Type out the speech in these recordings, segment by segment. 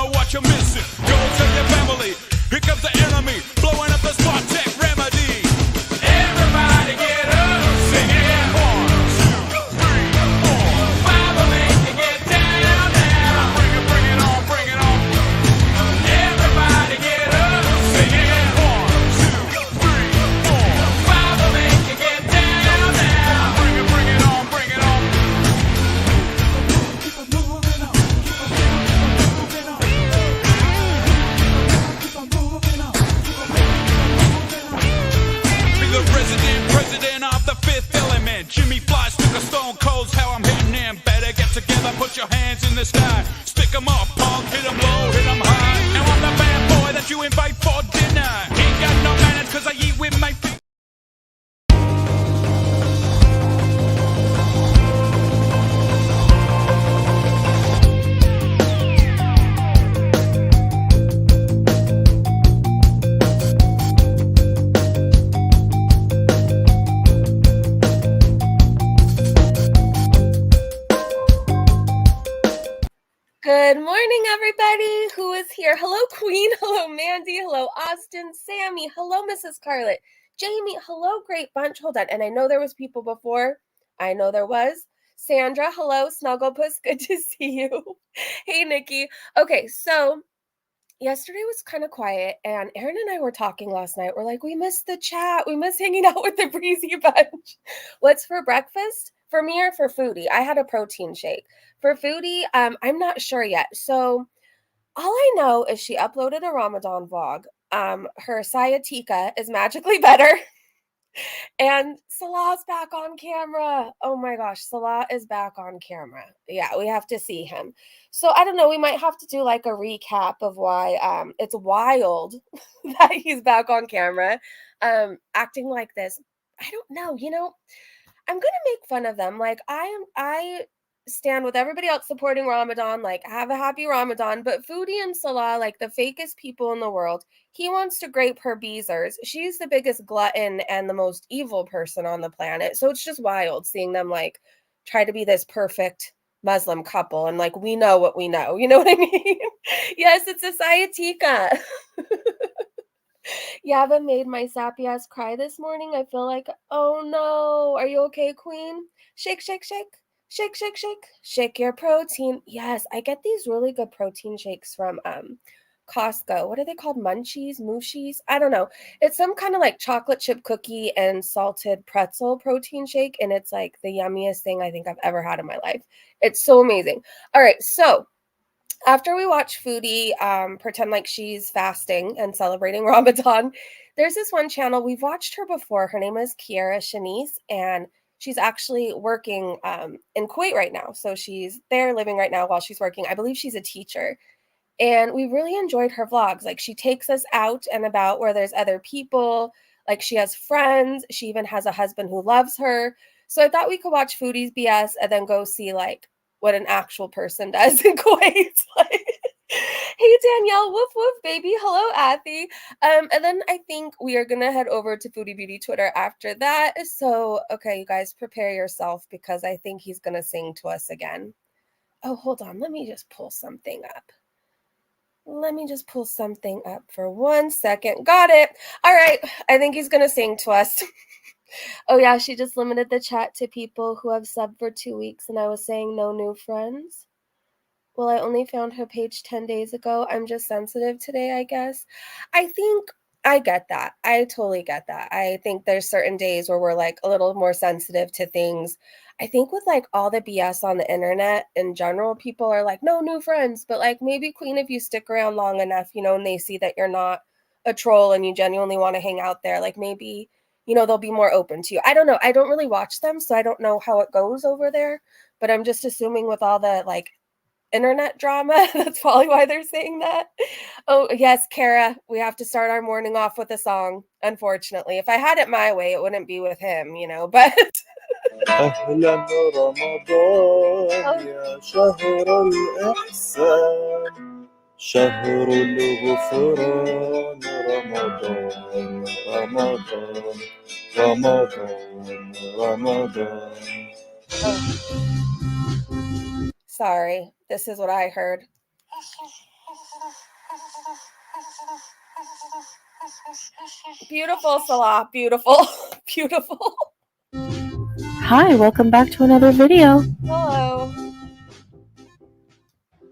know what you're missing. Go tell your family. Here comes the enemy, blowing up the spot tech remedy. Everybody get up, sing it. 1, 2, 3, 4. Bible make you get down now. Bring it on, bring it on. Everybody get up, sing it. 1, 2, 3, 4. Bible make you get down now. Bring it on, bring it on. Keep it moving on, keep it moving on. Be the resident president of the fifth element. Jimmy Flies took a stone cold's how I'm hitting him. Better get together, put your hands in the sky. Stick 'em up, punk, hit 'em low, hit 'em high. Now I'm the bad boy that you invite for dinner. Ain't got no manners cause I eat with my feet. Good morning, everybody who is here. Hello, Queen. Hello, Mandy. Hello, Austin. Sammy. Hello, Mrs. Scarlett. Jamie. Hello, Great Bunch. Hold on. And I know there was people before. I know there was. Sandra. Hello, Snugglepuss. Good to see you. Hey, Nikki. Okay, so yesterday was kind of quiet, and Erin and I were talking last night. We're like, we miss the chat. We miss hanging out with the Breezy Bunch. What's for breakfast? For me or for Foodie? I had a protein shake. For Foodie, I'm not sure yet. So all I know is she uploaded a Ramadan vlog. Her sciatica is magically better. And Salah's back on camera. Oh my gosh, Salah is back on camera. Yeah, we have to see him. So I don't know, we might have to do like a recap of why it's wild that he's back on camera acting like this. I don't know, I'm going to make fun of them. Like I stand with everybody else supporting Ramadan, like have a happy Ramadan, but Foodie and Salah, like the fakest people in the world. He wants to grape her beezers. She's the biggest glutton and the most evil person on the planet. So it's just wild seeing them like try to be this perfect Muslim couple. And like, we know what we know. You know what I mean? Yes, it's a sciatica. Yava made my sappy ass cry this morning. I feel like, oh no. Are you okay, Queen? Shake, shake, shake. Shake, shake, shake. Shake your protein. Yes, I get these really good protein shakes from Costco. What are they called? Munchies? Mooshies? I don't know. It's some kind of like chocolate chip cookie and salted pretzel protein shake, and it's like the yummiest thing I think I've ever had in my life. It's so amazing. All right, so after we watch Foodie pretend like she's fasting and celebrating Ramadan, there's this one channel. We've watched her before. Her name is Keira Shanice, and she's actually working in Kuwait right now. So she's there living right now while she's working. I believe she's a teacher. And we really enjoyed her vlogs. Like she takes us out and about where there's other people. Like she has friends. She even has a husband who loves her. So I thought we could watch Foodie's BS and then go see like what an actual person does in Kuwait. Like, hey, Danielle, woof, woof, baby. Hello, Athy. And then I think we are going to head over to Foodie Beauty Twitter after that. So, okay, you guys, prepare yourself because I think he's going to sing to us again. Oh, hold on. Let me just pull something up. Let me just pull something up for 1 second. Got it. All right. I think he's going to sing to us. Oh, yeah. She just limited the chat to people who have subbed for 2 weeks, and I was saying no new friends. Well, I only found her page 10 days ago. I'm just sensitive today, I guess. I think I get that. I totally get that. I think there's certain days where we're like a little more sensitive to things. I think with like all the BS on the internet in general, people are like, no new friends. But like maybe Queen, if you stick around long enough, and they see that you're not a troll and you genuinely want to hang out there, like maybe, they'll be more open to you. I don't know. I don't really watch them, so I don't know how it goes over there. But I'm just assuming with all the like internet drama, that's probably why they're saying that. Oh, yes, Kara, we have to start our morning off with a song, unfortunately. If I had it my way, it wouldn't be with him, but... أهلا رمضان يا شهر الإحسان شهر الغفران رمضان رمضان رمضان رمضان. Sorry, this is what I heard. Beautiful, Salah. Beautiful. Beautiful. Hi, welcome back to another video. Hello.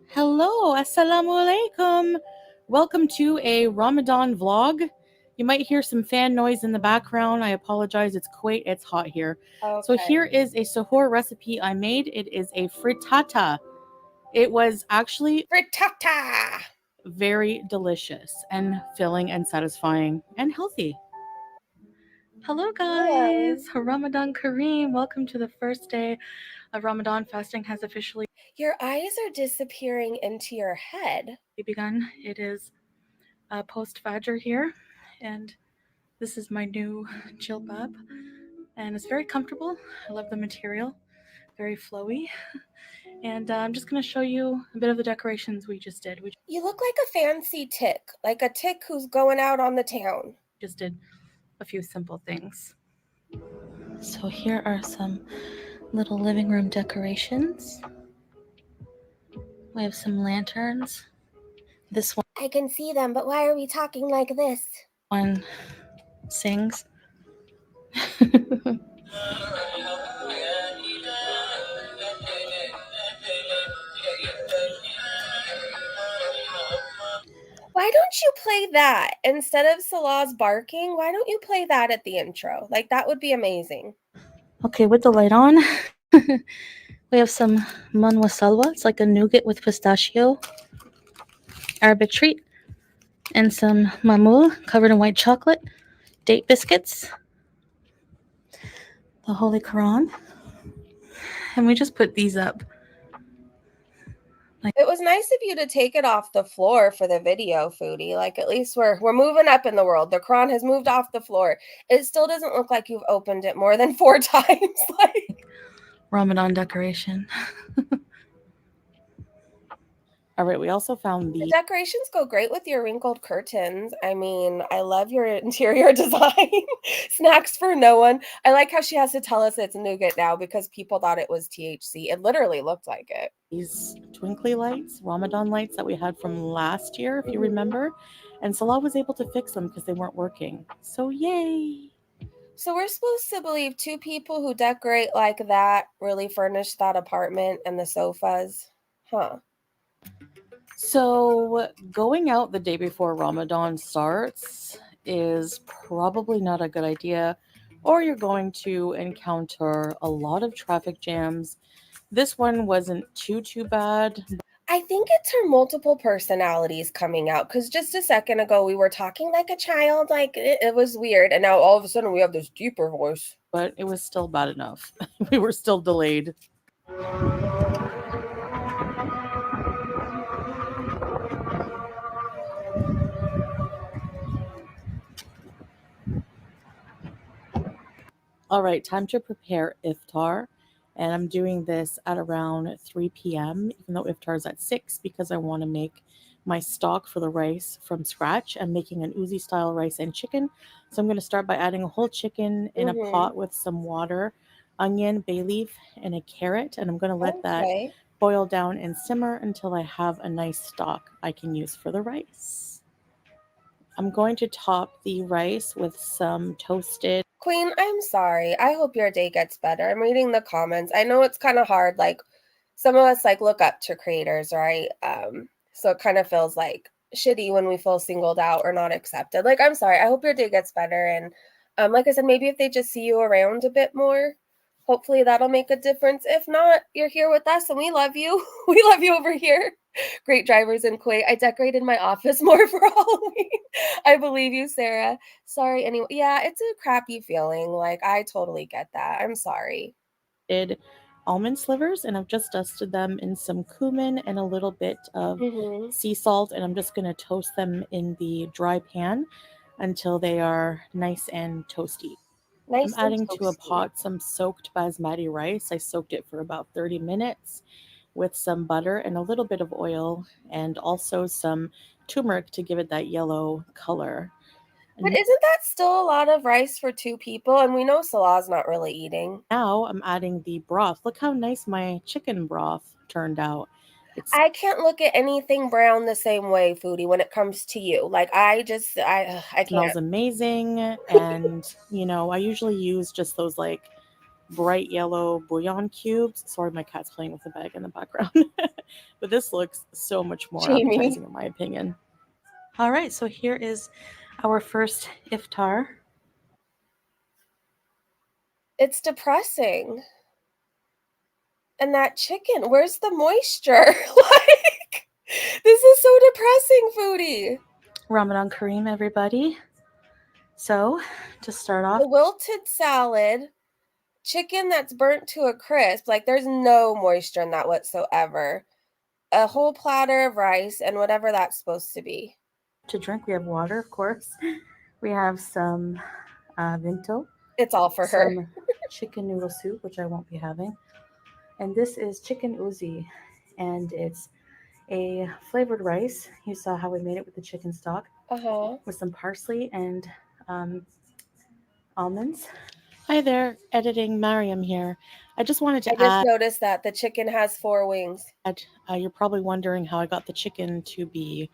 Hello, assalamu alaikum. Welcome to a Ramadan vlog. You might hear some fan noise in the background. I apologize, it's Kuwait, it's hot here. Okay. So here is a suhoor recipe I made. It is a frittata. It was actually frittata. Very delicious and filling and satisfying and healthy. Hello guys, Ramadan Kareem. Welcome to the first day of Ramadan. Fasting has officially Your eyes are disappearing into your head. begun. It is post Fajr here, and this is my new jilbab, and it's very comfortable. I love the material, very flowy. And I'm just going to show you a bit of the decorations we just did. You look like a fancy tick, like a tick who's going out on the town. Just did a few simple things. So here are some little living room decorations. We have some lanterns. This one, I can see them, but why are we talking like this? One sings. Why don't you play that instead of Salah's barking? Why don't you play that at the intro? Like, that would be amazing. Okay, with the light on, we have some manwa salwa. It's like a nougat with pistachio, Arabic treat, and some mamul covered in white chocolate, date biscuits, the Holy Quran, and we just put these up. It was nice of you to take it off the floor for the video, Foodie. Like, at least we're moving up in the world. The Quran has moved off the floor. It still doesn't look like you've opened it more than 4 times. Like Ramadan decoration. All right, we also found the decorations go great with your wrinkled curtains. I mean, I love your interior design. Snacks for no one. I like how she has to tell us it's nougat now because people thought it was THC. It literally looked like it. These twinkly lights, Ramadan lights that we had from last year, if you remember. And Salah was able to fix them because they weren't working. So yay! So we're supposed to believe 2 people who decorate like that really furnished that apartment and the sofas. Huh. So going out the day before Ramadan starts is probably not a good idea, or you're going to encounter a lot of traffic jams. This one wasn't too bad. I think it's her multiple personalities coming out, because just a second ago we were talking like a child, like it was weird, and now all of a sudden we have this deeper voice. But it was still bad enough. We were still delayed. All right, time to prepare iftar. And I'm doing this at around 3 p.m., even though iftar is at 6, because I want to make my stock for the rice from scratch. I'm making an Uzi style rice and chicken. So I'm going to start by adding a whole chicken in a pot with some water, onion, bay leaf, and a carrot. And I'm going to let that boil down and simmer until I have a nice stock I can use for the rice. I'm going to top the rice with some toasted. Queen, I'm sorry. I hope your day gets better. I'm reading the comments. I know it's kind of hard. Like, some of us like look up to creators, right? So it kind of feels like shitty when we feel singled out or not accepted. Like, I'm sorry. I hope your day gets better. And like I said, maybe if they just see you around a bit more, hopefully that'll make a difference. If not, you're here with us and we love you. We love you over here. Great drivers in Kuwait. I decorated my office more for Halloween. I believe you, Sarah. Sorry, anyway. Yeah, it's a crappy feeling. Like, I totally get that. I'm sorry. Almond slivers, and I've just dusted them in some cumin and a little bit of sea salt, and I'm just going to toast them in the dry pan until they are nice and toasty. I'm adding to a pot some soaked basmati rice. I soaked it for about 30 minutes with some butter and a little bit of oil, and also some turmeric to give it that yellow color. But isn't that still a lot of rice for 2 people? And we know Salah's not really eating. Now I'm adding the broth. Look how nice my chicken broth turned out. I can't look at anything brown the same way, Foodie, when it comes to you. Like I can't. Smells amazing. And, I usually use just those like bright yellow bouillon cubes. Sorry, my cat's playing with the bag in the background. But this looks so much more Jamie. appetizing, in my opinion. All right, so here is our first iftar. It's depressing. And that chicken, where's the moisture? Like, this is so depressing, Foodie. Ramadan Kareem, everybody. So, to start off, The wilted salad, chicken that's burnt to a crisp. Like, there's no moisture in that whatsoever. A whole platter of rice and whatever that's supposed to be. to drink, we have water, of course. We have some vinto. It's all for her. Some chicken noodle soup, which I won't be having. And this is chicken uzi. And it's a flavored rice. You saw how we made it with the chicken stock. With some parsley and almonds. Hi there, editing Mariam here. I just wanted to I just noticed that the chicken has 4 wings. You're probably wondering how I got the chicken to be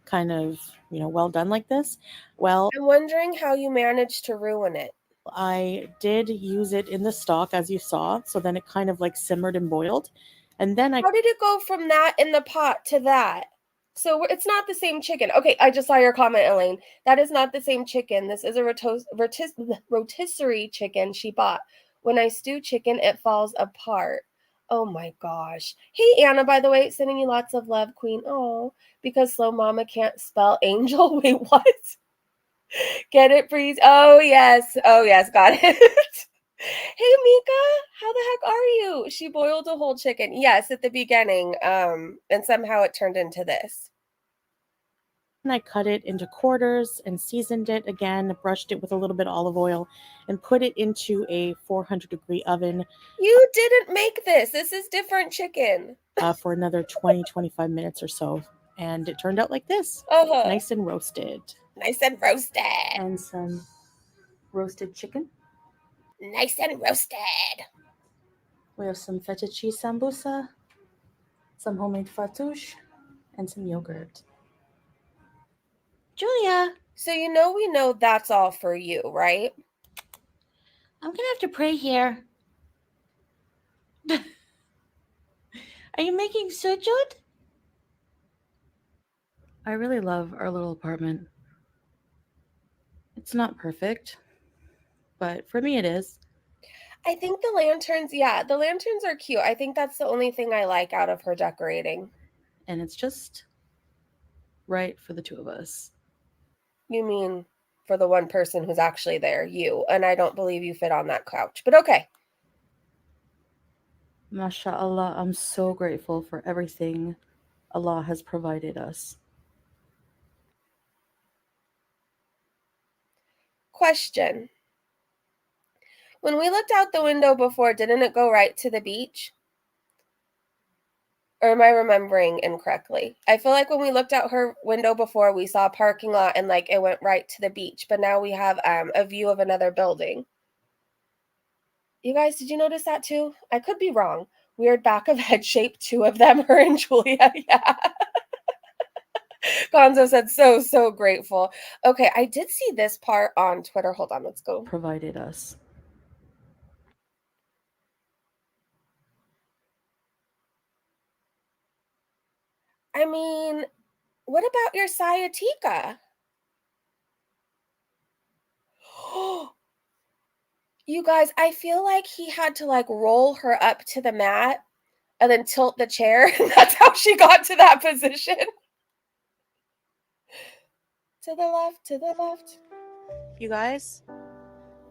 kind of, well done like this. Well, I'm wondering how you managed to ruin it. I did use it in the stock, as you saw, so then it kind of like simmered and boiled. And then How did it go from that in the pot to that? So it's not the same chicken. Okay, I just saw your comment, Elaine. That is not the same chicken. This is a rotisserie chicken she bought. When I stew chicken, it falls apart. Oh my gosh. Hey, Anna, by the way, sending you lots of love, Queen. Oh, because Slow Mama can't spell angel. Wait, what? Get it, please? Oh, yes. Got it. Hey, Mika, how the heck are you? She boiled a whole chicken. Yes, at the beginning. And somehow it turned into this. And I cut it into quarters and seasoned it again, brushed it with a little bit of olive oil, and put it into a 400-degree oven. You didn't make this. This is different chicken. For another 20-25 minutes or so. And it turned out like this. Nice and roasted. Nice and roasted. And some roasted chicken. Nice and roasted. We have some feta cheese sambusa, some homemade fattoush, and some yogurt. Julia! So we know that's all for you, right? I'm gonna have to pray here. Are you making sujud? I really love our little apartment. It's not perfect, but for me it is. I think the lanterns are cute. I think that's the only thing I like out of her decorating. And it's just right for the two of us. You mean for the one person who's actually there, you, and I don't believe you fit on that couch, but okay. MashaAllah, I'm so grateful for everything Allah has provided us. Question. When we looked out the window before, didn't it go right to the beach? Or am I remembering incorrectly? I feel like when we looked out her window before, we saw a parking lot and like it went right to the beach. But now we have a view of another building. You guys, did you notice that too? I could be wrong. Weird back of head shape, 2 of them, her and Julia. Yeah. Gonzo said so grateful. Okay, I did see this part on Twitter. Hold on, let's go. Provided us. I mean, what about your sciatica? You guys, I feel like he had to like roll her up to the mat and then tilt the chair. That's how she got to that position. To the left, to the left. You guys,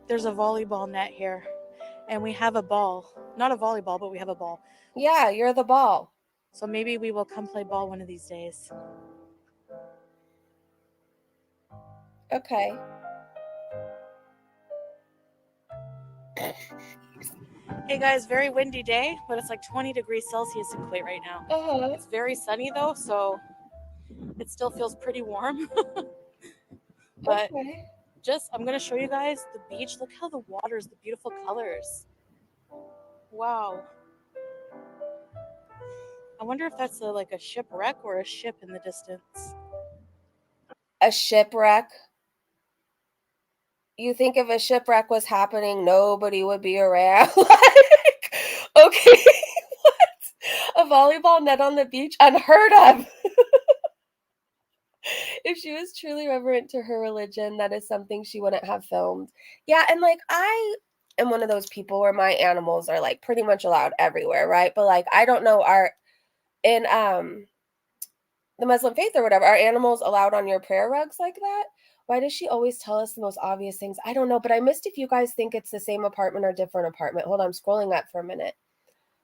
there's a volleyball net here. And we have a ball. Not a volleyball, but we have a ball. Yeah, you're the ball. So maybe we will come play ball one of these days. Okay. Hey guys, very windy day, but it's like 20 degrees Celsius in Kuwait right now. It's very sunny though, so it still feels pretty warm. But okay. I'm going to show you guys the beach. Look how the water's the beautiful colors. Wow. I wonder if that's like a shipwreck or a ship in the distance. A shipwreck? You think if a shipwreck was happening, nobody would be around? Like, okay, what? A volleyball net on the beach? Unheard of. If she was truly reverent to her religion, that is something she wouldn't have filmed. Yeah, and like I am one of those people where my animals are like pretty much allowed everywhere, right? But like I don't know, are in the Muslim faith or whatever, are animals allowed on your prayer rugs like that? Why does she always tell us the most obvious things? I don't know, but I missed if you guys think it's the same apartment or different apartment. Hold on, I'm scrolling up for a minute.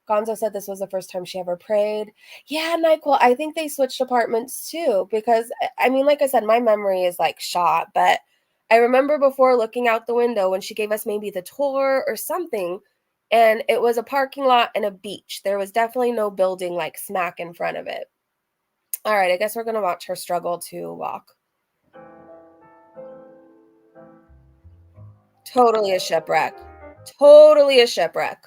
Gonzo said this was the first time she ever prayed. Yeah, NyQuil, I think they switched apartments too because, I mean, like I said, my memory is like shot, but I remember before looking out the window when she gave us maybe the tour or something, and it was a parking lot and a beach. There was definitely no building like smack in front of it. All right, I guess we're going to watch her struggle to walk. Totally a shipwreck. Totally a shipwreck.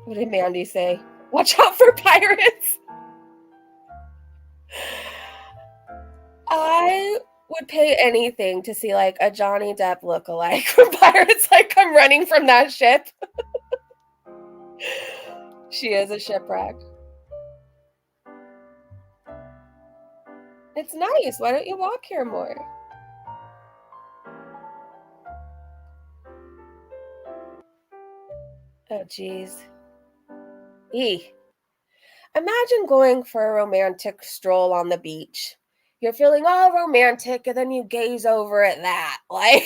What did Mandy say? Watch out for pirates. I would pay anything to see like a Johnny Depp lookalike from Pirates like come running from that ship. She is a shipwreck. It's nice. Why don't you walk here more? Oh, geez. Imagine going for a romantic stroll on the beach. You're feeling all romantic, and then you gaze over at that. Like,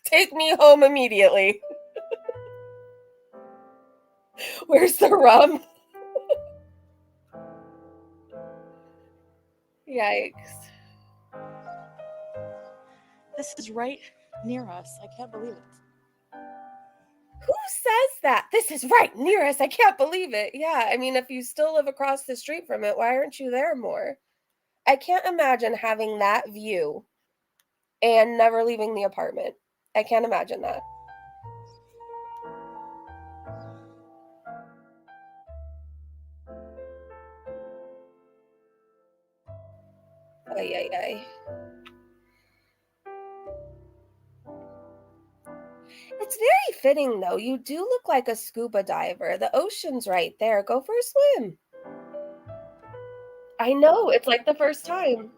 take me home immediately. Where's the rum? Yikes. This is right near us. I can't believe it. Who says that? This is right near us. I can't believe it. Yeah, I mean, if you still live across the street from it, why aren't you there more? I can't imagine having that view and never leaving the apartment. I can't imagine that. Ay, ay, ay. It's very fitting, though. You do look like a scuba diver. The ocean's right there. Go for a swim. I know. It's like the first time.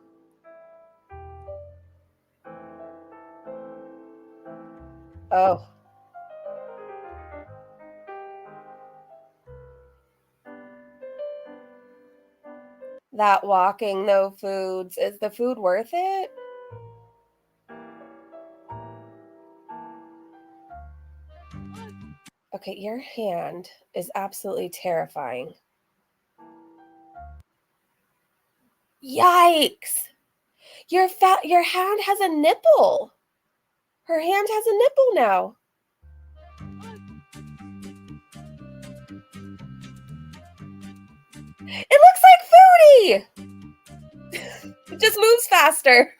Oh. That walking, no foods. Is the food worth it? Okay, your hand is absolutely terrifying. Yikes! Your hand has a nipple. Her hand has a nipple now. It looks like Foodie. It just moves faster.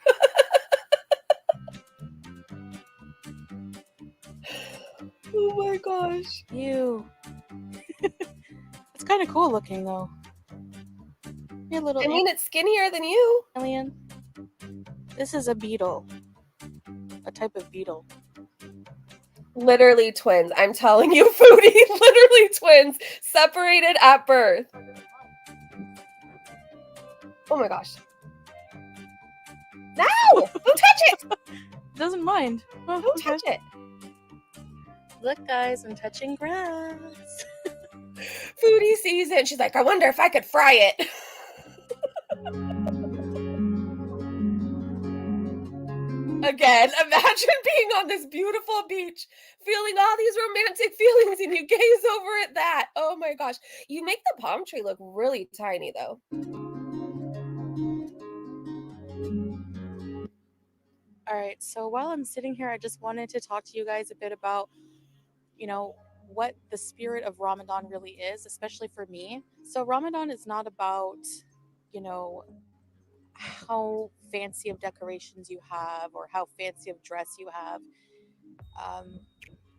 Oh my gosh. Ew. It's kind of cool looking though. Hey, little I mean, it's skinnier than you. alien. This is a beetle. A type of beetle. Literally twins. I'm telling you, Foodie. Literally twins. Separated at birth. Oh my gosh. No! Don't touch it! Doesn't mind. Oh, Don't touch it. Look, guys, I'm touching grass. Foodie sees it and she's like, I wonder if I could fry it. Again, imagine being on this beautiful beach, feeling all these romantic feelings, and you gaze over at that. Oh my gosh. You make the palm tree look really tiny, though. All right, so while I'm sitting here, I just wanted to talk to you guys a bit about, what the spirit of Ramadan really is, especially for me. So Ramadan is not about, how fancy of decorations you have or how fancy of dress you have,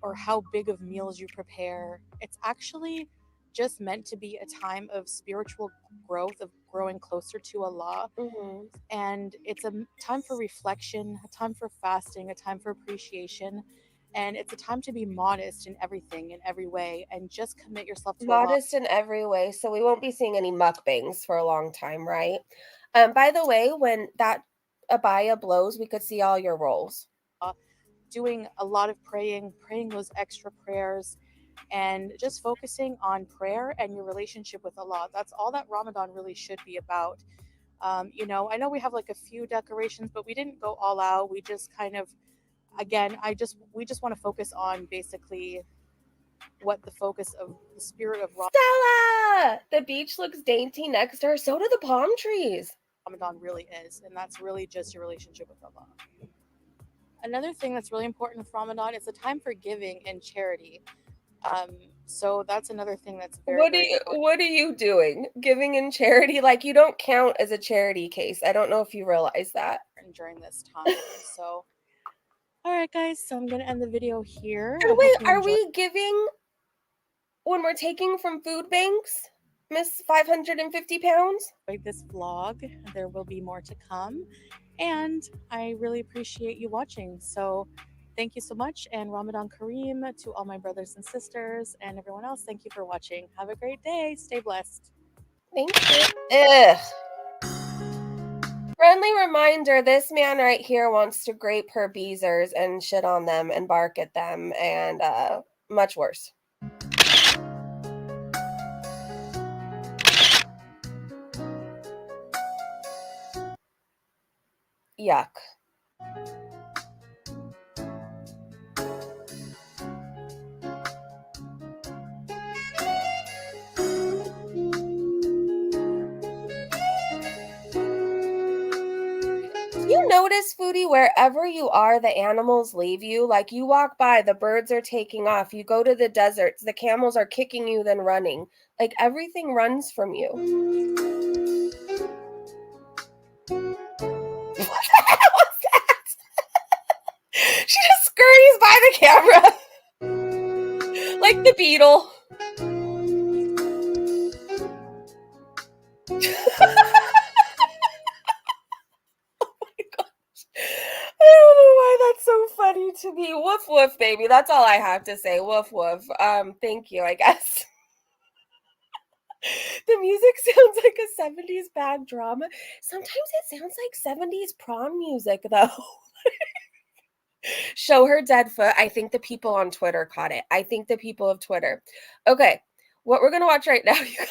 or how big of meals you prepare. It's actually just meant to be a time of spiritual growth, of growing closer to Allah. Mm-hmm. And it's a time for reflection, a time for fasting, a time for appreciation. And it's a time to be modest in everything, in every way, and just commit yourself to Allah. Modest in every way, so we won't be seeing any mukbangs for a long time, right? By the way, when that abaya blows, we could see all your rolls. Doing a lot of praying those extra prayers, and just focusing on prayer and your relationship with Allah. That's all that Ramadan really should be about. I know we have like a few decorations, but we didn't go all out. We just kind of, again, we just want to focus on basically what the focus of the spirit of Stella! The beach looks dainty next to her. So do the palm trees. Ramadan really is, and that's really just your relationship with Allah. Another thing that's really important with Ramadan is a time for giving and charity. So that's another thing that's very What are you doing? Giving in charity? Like, you don't count as a charity case. I don't know if you realize that. important during this time. So, all right, guys. So I'm gonna end the video here. And wait, are we giving when we're taking from food banks, Miss 550 pounds? Like this vlog, there will be more to come, and I really appreciate you watching. So thank you so much, and Ramadan Kareem to all my brothers and sisters and everyone else. Thank you for watching. Have a great day. Stay blessed. Thank you. Ugh. Friendly reminder, this man right here wants to grape her beezers and shit on them and bark at them, and much worse. Yuck. You notice, Foodie, wherever you are, the animals leave you. Like, you walk by, the birds are taking off. You go to the deserts, the camels are kicking you, then running. Like, everything runs from you. What the hell was that? She just scurries by the camera. Like the beetle. I don't know why that's so funny to me. Woof woof, baby. That's all I have to say. Woof woof. Thank you, I guess. The music sounds like a 70s bad drama. Sometimes it sounds like 70s prom music, though. Show her dead foot. I think the people on Twitter caught it. I think the people of Twitter. Okay, what we're gonna watch right now, you guys.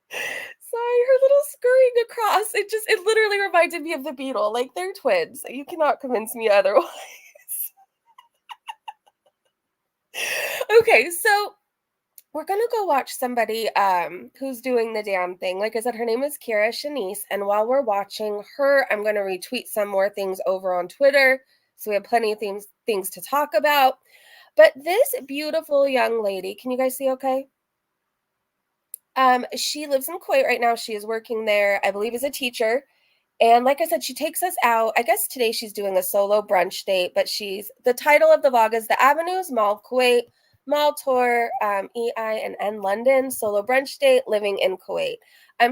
Sorry, her little scurrying across. It literally reminded me of the beetle. Like, they're twins. You cannot convince me otherwise. Okay, so we're gonna go watch somebody who's doing the damn thing. Like I said, her name is Keira Shanice, and while we're watching her, I'm gonna retweet some more things over on Twitter, so we have plenty of things to talk about. But this beautiful young lady, can you guys see okay? She lives in Kuwait right now. She is working there, I believe, as a teacher. And like I said, she takes us out. I guess today she's doing a solo brunch date, but the title of the vlog is The Avenues, Mall of Kuwait, Mall Tour, EIN London, solo brunch date, living in Kuwait.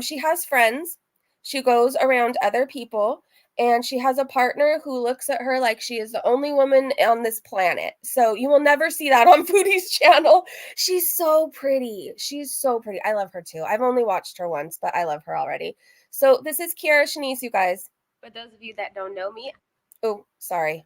She has friends. She goes around other people, and she has a partner who looks at her like she is the only woman on this planet. So you will never see that on Foodie's channel. She's so pretty. She's so pretty. I love her too. I've only watched her once, but I love her already. So this is Keira Shanice, you guys. For those of you that don't know me. Oh, sorry.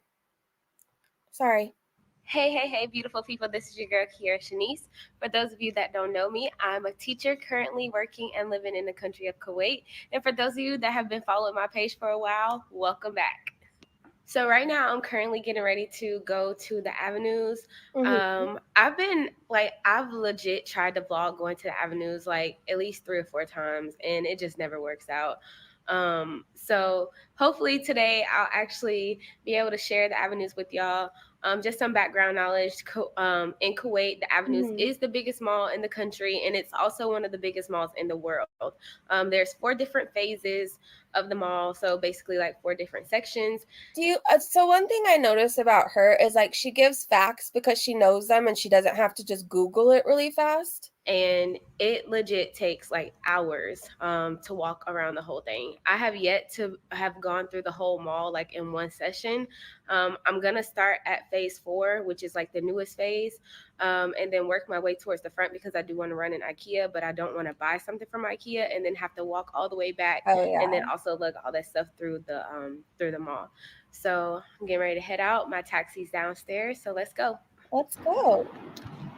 Hey, beautiful people. This is your girl, Keira Shanice. For those of you that don't know me, I'm a teacher currently working and living in the country of Kuwait. And for those of you that have been following my page for a while, welcome back. So right now, I'm currently getting ready to go to the Avenues. I've legit tried to vlog going to the Avenues like at least 3 or 4 times, and it just never works out. So hopefully today I'll actually be able to share the Avenues with y'all. Just some background knowledge. In Kuwait, the Avenues is the biggest mall in the country, and it's also one of the biggest malls in the world. There's 4 different phases. of the mall. So basically, like 4 different sections. Do you? So one thing I notice about her is like she gives facts because she knows them and she doesn't have to just Google it really fast. And it legit takes like hours to walk around the whole thing. I have yet to have gone through the whole mall like in one session. I'm gonna start at phase 4, which is like the newest phase, and then work my way towards the front because I do want to run in IKEA, but I don't want to buy something from IKEA and then have to walk all the way back. Oh, yeah. And then also lug all that stuff through the mall. So I'm getting ready to head out. My taxi's downstairs, so let's go. Let's go.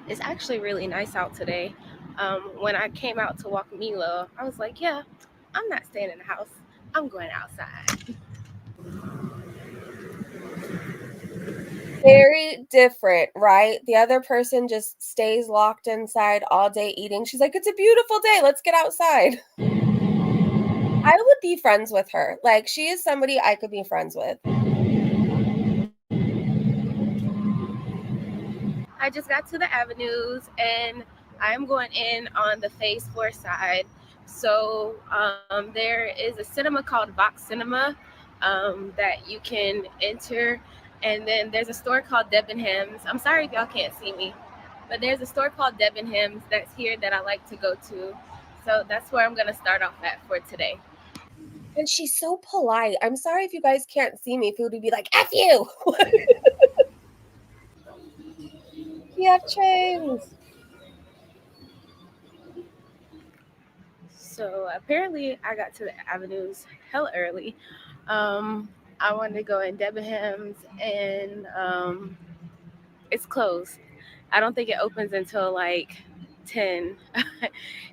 It's actually really nice out today. When I came out to walk Milo, I was like, yeah, I'm not staying in the house. I'm going outside. Very different, right? The other person just stays locked inside all day eating. She's like, it's a beautiful day. Let's get outside. I would be friends with her. Like, she is somebody I could be friends with. I just got to the avenues and I'm going in on the phase 4 side. So there is a cinema called Vox Cinema that you can enter. And then there's a store called Debenhams. I'm sorry if y'all can't see me, but there's a store called Debenhams that's here that I like to go to. So that's where I'm going to start off at for today. And she's so polite. I'm sorry if you guys can't see me. Food would be like, F you. You have chains. So apparently I got to the avenues hella early. I wanted to go in Debenhams and it's closed. I don't think it opens until like 10.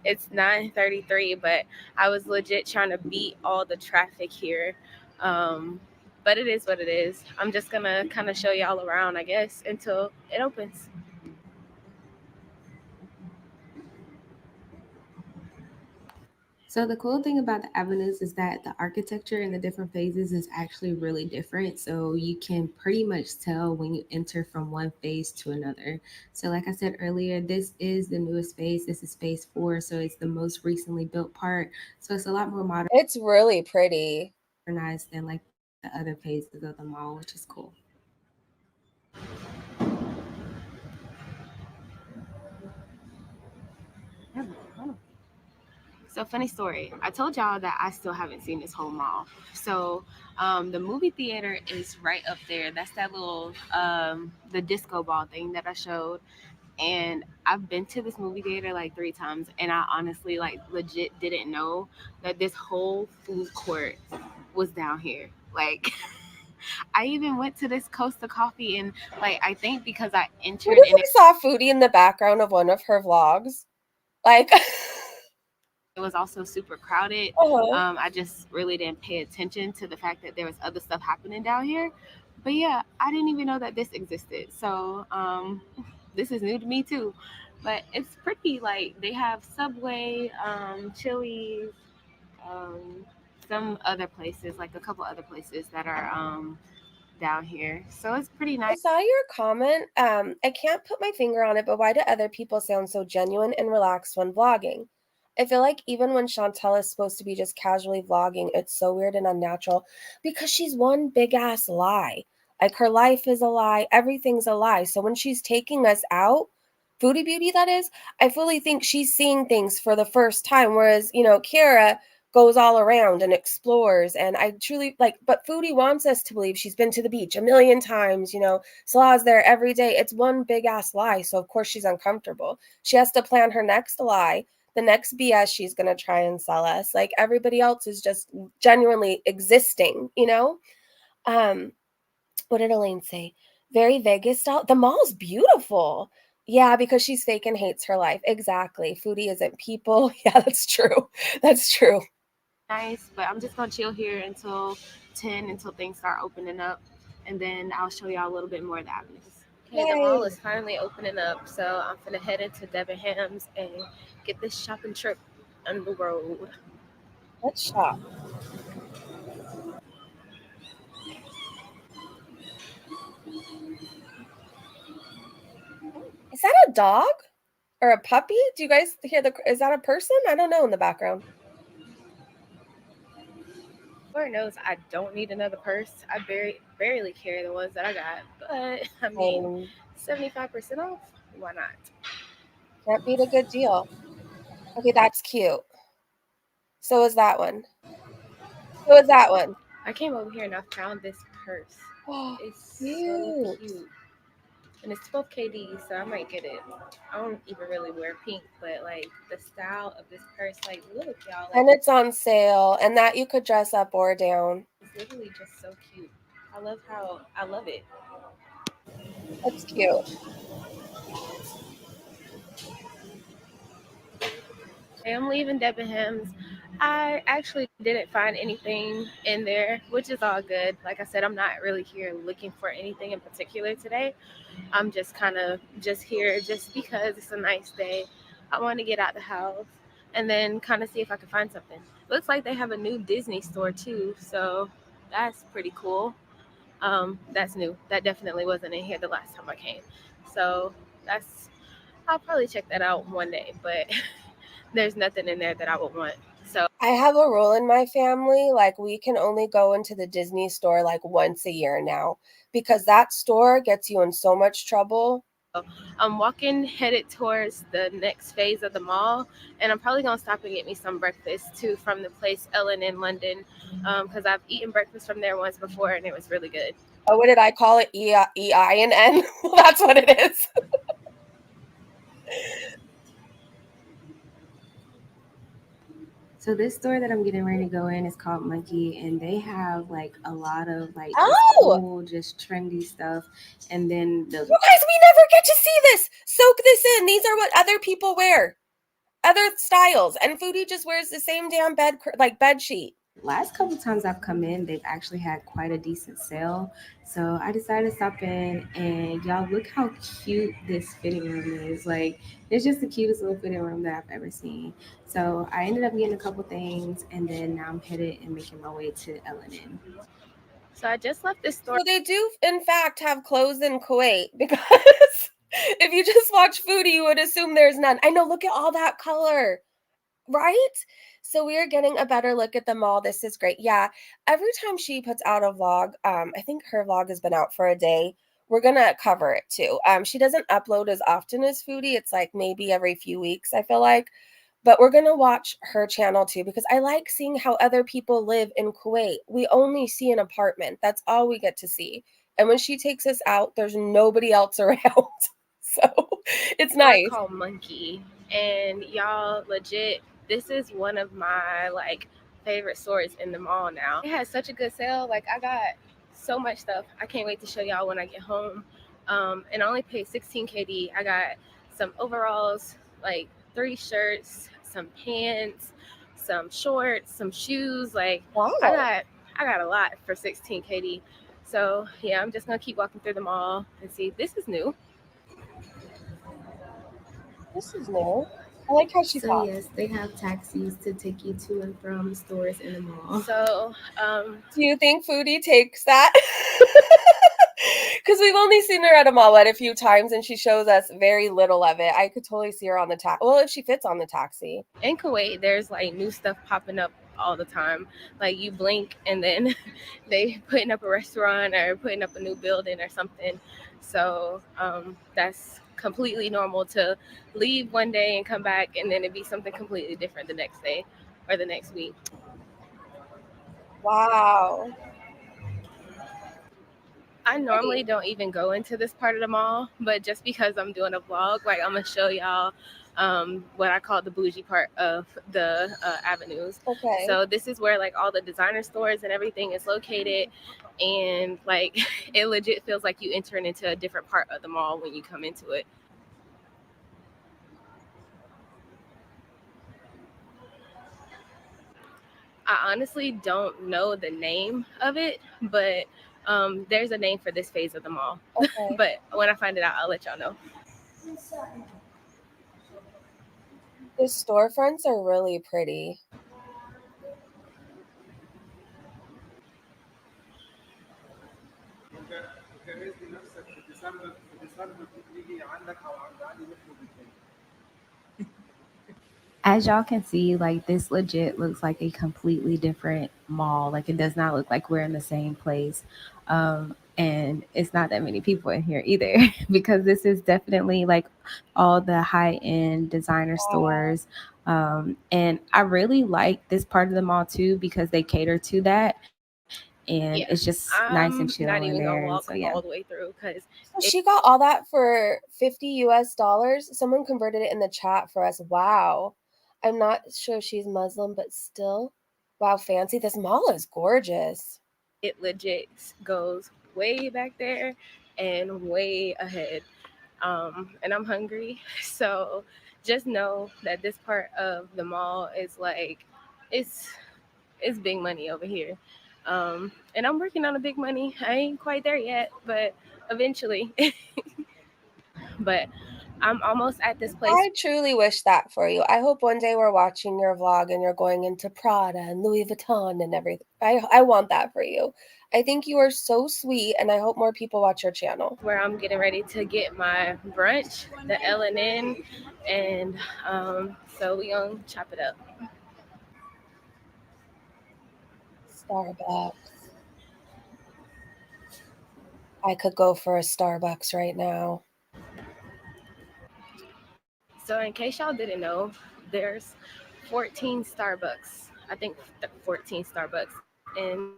It's 9:33, but I was legit trying to beat all the traffic here. But it is what it is. I'm just gonna kind of show y'all around, I guess, until it opens. So the cool thing about the avenues is that the architecture in the different phases is actually really different. So you can pretty much tell when you enter from one phase to another. So like I said earlier, this is the newest phase. This is phase 4. So it's the most recently built part. So it's a lot more It's really pretty. modernized than like the other phases of the mall, which is cool. So funny story. I told y'all that I still haven't seen this whole mall. So the movie theater is right up there. That's that little the disco ball thing that I showed. And I've been to this movie theater like 3 times, and I honestly like legit didn't know that this whole food court was down here. Like I even went to this Costa Coffee, and like I think because I entered What if and I saw Foodie in the background of one of her vlogs? Like, it was also super crowded. uh-huh. I just really didn't pay attention to the fact that there was other stuff happening down here. But yeah, I didn't even know that this existed. So this is new to me too. But it's pretty. Like they have Subway, Chili's, um, some other places, like a couple other places that are down here. So it's pretty I nice. saw your comment. I can't put my finger on it, but why do other people sound so genuine and relaxed when vlogging? I feel like even when Chantel is supposed to be just casually vlogging, it's so weird and unnatural because she's one big ass lie. Like her life is a lie, everything's a lie. So when she's taking us out, Foodie Beauty that is, I fully think she's seeing things for the first time. Whereas, Keira goes all around and explores. And I truly like, but Foodie wants us to believe she's been to the beach a million times, Slaw's there every day. It's one big ass lie. So of course she's uncomfortable. She has to plan her next lie, the next BS she's going to try and sell us. Like everybody else is just genuinely existing. Um, what did Elaine say? Very Vegas style. The mall's beautiful. Yeah, because she's fake and hates her life. Exactly. Foodie isn't people. Yeah, that's true. That's true. Nice, but I'm just gonna chill here until 10 until things start opening up, and then I'll show y'all a little bit more of the avenues. Okay, the mall is finally opening up, so I'm gonna head into Debenhams and get this shopping trip on the road. Let's shop. Is that a dog or a puppy? Do you guys hear is that a person? I don't know in the background. Lord knows I don't need another purse. I barely carry the ones that I got, but I mean, Um, 75% off. Why not? can't beat a good deal. Okay, that's cute. So is that one. So is that one. I came over here and I found this purse. Oh, It's so cute. cute. And it's 12 KD, so I might get it. I don't even really wear pink, but like the style of this purse, like look, y'all, like And it's on sale, and that you could dress up or down. it's literally just so cute. I love it. That's cute. I'm leaving Debenhams. I actually didn't find anything in there, which is all good. Like I said, I'm not really here looking for anything in particular today. I'm just kind of just here just because it's a nice day. I want to get out the house and then kind of see if I can find something. Looks like they have a new Disney store too, so that's pretty cool. That's new. That definitely wasn't in here the last time I came. So that's I'll probably check that out one day, but there's nothing in there that I would want. So I have a rule in my family, like we can only go into the Disney store like once a year now because that store gets you in so much trouble. I'm walking headed towards the next phase of the mall, and I'm probably gonna stop and get me some breakfast too from the place Ellen in London, because I've eaten breakfast from there once before and it was really good. Oh, what did I call it? EIN? Well, that's what it is. So this store that I'm getting ready to go in is called Monkey, and they have like a lot of like just Oh, cool, just trendy stuff. And then the you guys, we never get to see this. Soak this in. These are what other people wear, other styles, and Foodie just wears the same damn bed sheet. last couple times I've come in, they've actually had quite a decent sale. So I decided to stop in, and y'all look how cute this fitting room is. Like, it's just the cutest little fitting room that I've ever seen. So I ended up getting a couple things, and then now I'm headed and making my way to L&N. So I just left this store. So they do, in fact, have clothes in Kuwait because if you just watch Foodie, you would assume there's none. I know, look at all that color, right? So we are getting a better look at the mall. This is great. Yeah, every time she puts out a vlog, I think her vlog has been out for a day. We're gonna cover it too. She doesn't upload as often as Foodie. It's like maybe every few weeks, I feel like. But we're going to watch her channel too because I like seeing how other people live in Kuwait. We only see an apartment. That's all we get to see. And when she takes us out, there's nobody else around. So it's nice. Called Monkey, and y'all legit, this is one of my like favorite stores in the mall now. It had such a good sale. Like I got so much stuff. I can't wait to show y'all when I get home. And I only paid 16 KD. I got some overalls, like 3 shirts, some pants, some shorts, some shoes. Like Wow. I got a lot for 16 KD. So yeah, I'm just gonna keep walking through the mall and see. This is new. This is new. I like how she So talks. yes, they have taxis to take you to and from stores in the mall. So Do you think Foodie takes that? Because we've only seen her at a mall a few times and she shows us very little of it. I could totally see her on the taxi. Well, if she fits on the taxi. in Kuwait, there's like new stuff popping up all the time. Like you blink and then they putting up a restaurant or putting up a new building or something. So that's completely normal to leave one day and come back and then it be something completely different the next day or the next week. Wow. I normally don't even go into this part of the mall, but just because I'm doing a vlog, like I'm gonna show y'all what I call the bougie part of the avenues. Okay. So this is where like all the designer stores and everything is located, and like it legit feels like you entering into a different part of the mall when you come into it. I honestly don't know the name of it, but there's a name for this phase of the mall. Okay. But when I find it out, I'll let y'all know. The storefronts are really pretty. As y'all can see, like this legit looks like a completely different mall. Like it does not look like we're in the same place. And it's not that many people in here either because this is definitely like all the high end designer stores. And I really like this part of the mall too because they cater to that and it's Yeah, just nice and I'm chill in not even there. gonna And so, walk yeah. all the way through because So she got all that for $50 US. Someone converted it in the chat for us. Wow. I'm not sure she's Muslim, but still. Wow, fancy. This mall is gorgeous. it legit goes way back there and way ahead. And I'm hungry, so just know that this part of the mall is like it's it's big money over here. And I'm working on a big money. I ain't quite there yet, but eventually. But I'm almost at this place. I truly wish that for you. I hope one day we're watching your vlog and you're going into Prada and Louis Vuitton and everything. I want that for you. I think you are so sweet, and I hope more people watch your channel. Where I'm getting ready to get my brunch, the L&N, and so we gonna chop it up. Starbucks. I could go for a Starbucks right now. So in case y'all didn't know, there's 14 Starbucks. I think 14 Starbucks in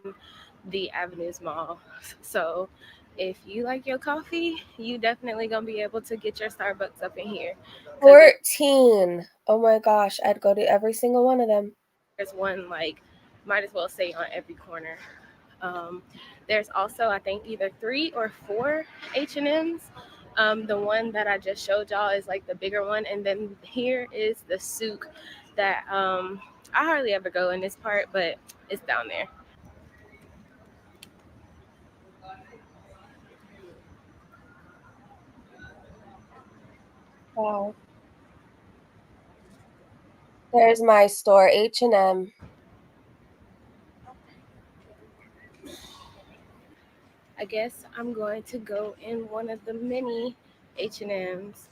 the Avenues Mall. So if you like your coffee, you definitely gonna be able to get your Starbucks up in here. 14. Oh my gosh, I'd go to every single one of them. There's one like might as well say on every corner. There's also I think either 3 or 4 H&Ms. The one that I just showed y'all is like the bigger one, and then here is the souk that I hardly ever go in this part, but it's down there. Wow. There's my store, H&M. I guess I'm going to go in one of the mini H&Ms.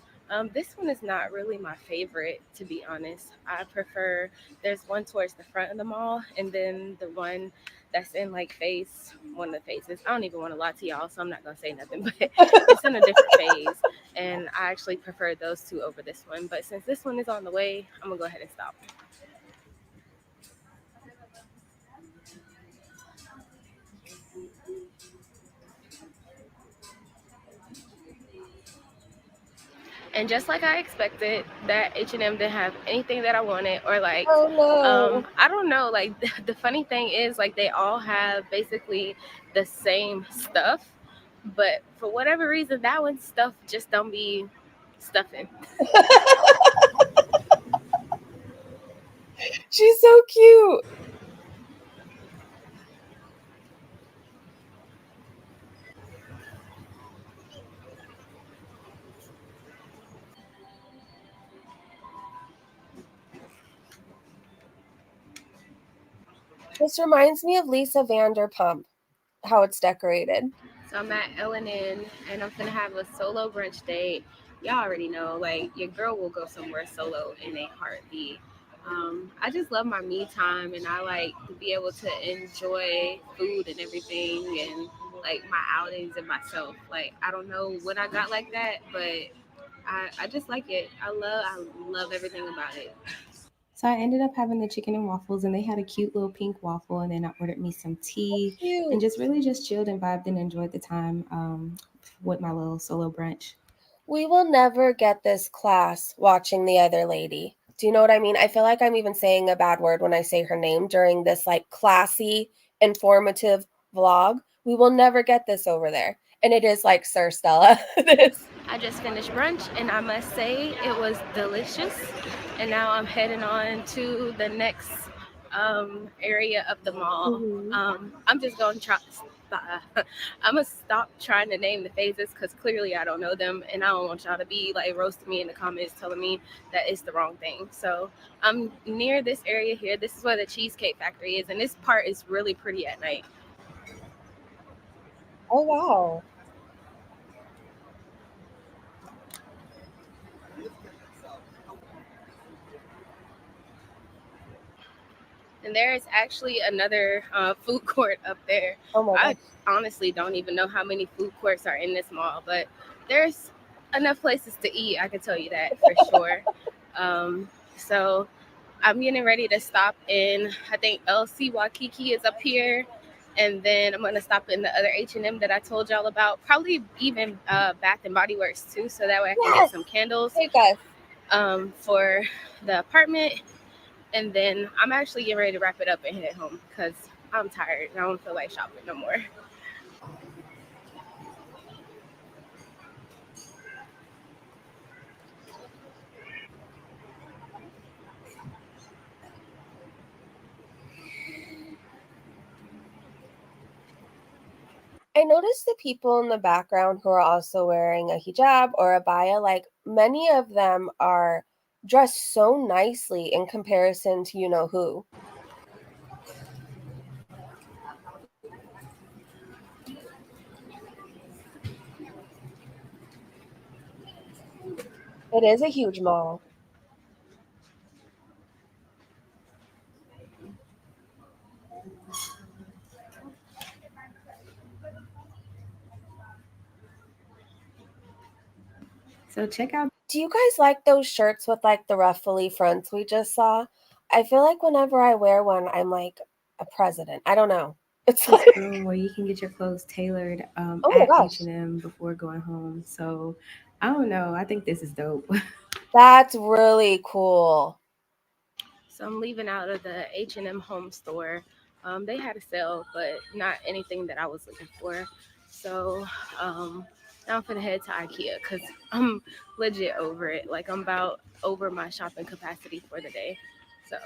This one is not really my favorite, to be honest. I prefer, there's one towards the front of the mall, and then the one that's in like one of the phases. I don't even want to lie to y'all, so I'm not going to say nothing, but it's in a different phase. And I actually prefer those two over this one. But since this one is on the way, I'm going to go ahead and stop. And just like I expected, that H&M didn't have anything that I wanted or liked. Oh no. I don't know. Like the funny thing is, like they all have basically the same stuff, but for whatever reason, that one stuff just don't be stuffing. She's so cute. This reminds me of Lisa Vanderpump, how it's decorated. So I'm at L&N, and I'm gonna have a solo brunch date. Y'all already know, like your girl will go somewhere solo in a heartbeat. I just love my me time, and I like to be able to enjoy food and everything, and like my outings and myself. Like I don't know what I got like that, but I just like it. I love everything about it. So I ended up having the chicken and waffles, and they had a cute little pink waffle. And then I ordered me some tea, and Cute. just really just chilled and vibed and enjoyed the time with my little solo brunch. We will never get this class watching the other lady. Do you know what I mean? I feel like I'm even saying a bad word when I say her name during this like classy, informative vlog. We will never get this over there. And it is like Sir Stella. It is. I just finished brunch, and I must say it was delicious. And now I'm heading on to the next area of the mall. Mhm. I'm just going to try. I'm gonna stop trying to name the phases because clearly I don't know them, and I don't want y'all to be like roasting me in the comments telling me that it's the wrong thing. So I'm near this area here. This is where the Cheesecake Factory is, and this part is really pretty at night. Oh, wow. And there is actually another food court up there. Oh my I gosh. honestly don't even know how many food courts are in this mall, but there's enough places to eat. I can tell you that for sure. So I'm getting ready to stop in. I think LC Waikiki is up here, and then I'm gonna stop in the other H&M that I told y'all about. Probably even Bath and Body Works too, so that way I can Yes. get some candles Take us. for the apartment. And then I'm actually getting ready to wrap it up and head home because I'm tired and I don't feel like shopping no more. I noticed the people in the background who are also wearing a hijab or a baya, like many of them are dressed so nicely in comparison to you know who. It is a huge mall. So check out Do you guys like those shirts with like the ruffly fronts we just saw? I feel like whenever I wear one, I'm like a president. I don't know. It's this like, room where you can get your clothes tailored oh my at gosh, H&M before going home. So I don't know. I think this is dope. that's really cool. So I'm leaving out of the H&M home store. They had a sale, but not anything that I was looking for. So now I'm gonna head to IKEA because I'm legit over it. Like I'm about over my shopping capacity for the day. So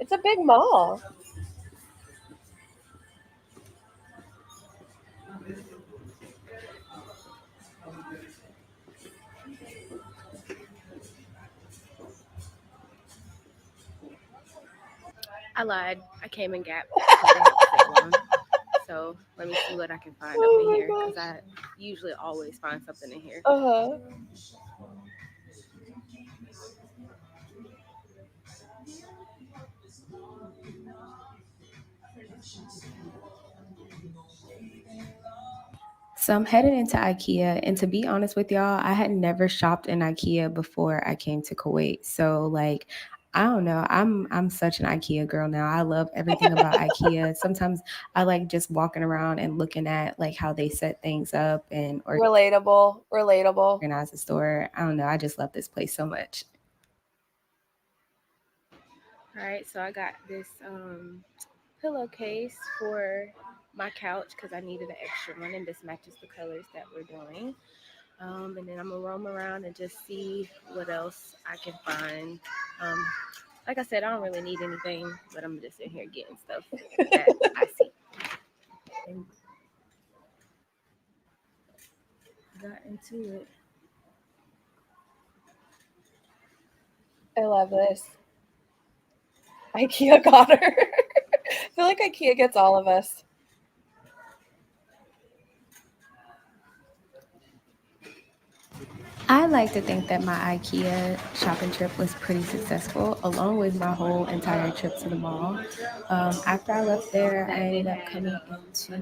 It's a big mall. I lied. I came in Gap because they have a sale on. So let me see what I can find up Oh in my here because gosh. I usually always find something in here. Uh-huh. So I'm headed into IKEA, and to be honest with y'all, I had never shopped in IKEA before I came to Kuwait. So like, I don't know. I'm such an IKEA girl now. I love everything about IKEA. Sometimes I like just walking around and looking at like how they set things up and Relatable. Relatable. organize the store. I don't know. I just love this place so much. All right, so I got this pillowcase for my couch because I needed an extra one, and this matches the colors that we're doing. And then I'm gonna roam around and just see what else I can find. Um, like I said, I don't really need anything, but I'm just in here getting stuff that I see. And got into it. I love this. IKEA got her. I feel like IKEA gets all of us. I like to think that my IKEA shopping trip was pretty successful, along with my whole entire trip to the mall. After I left there, I ended up coming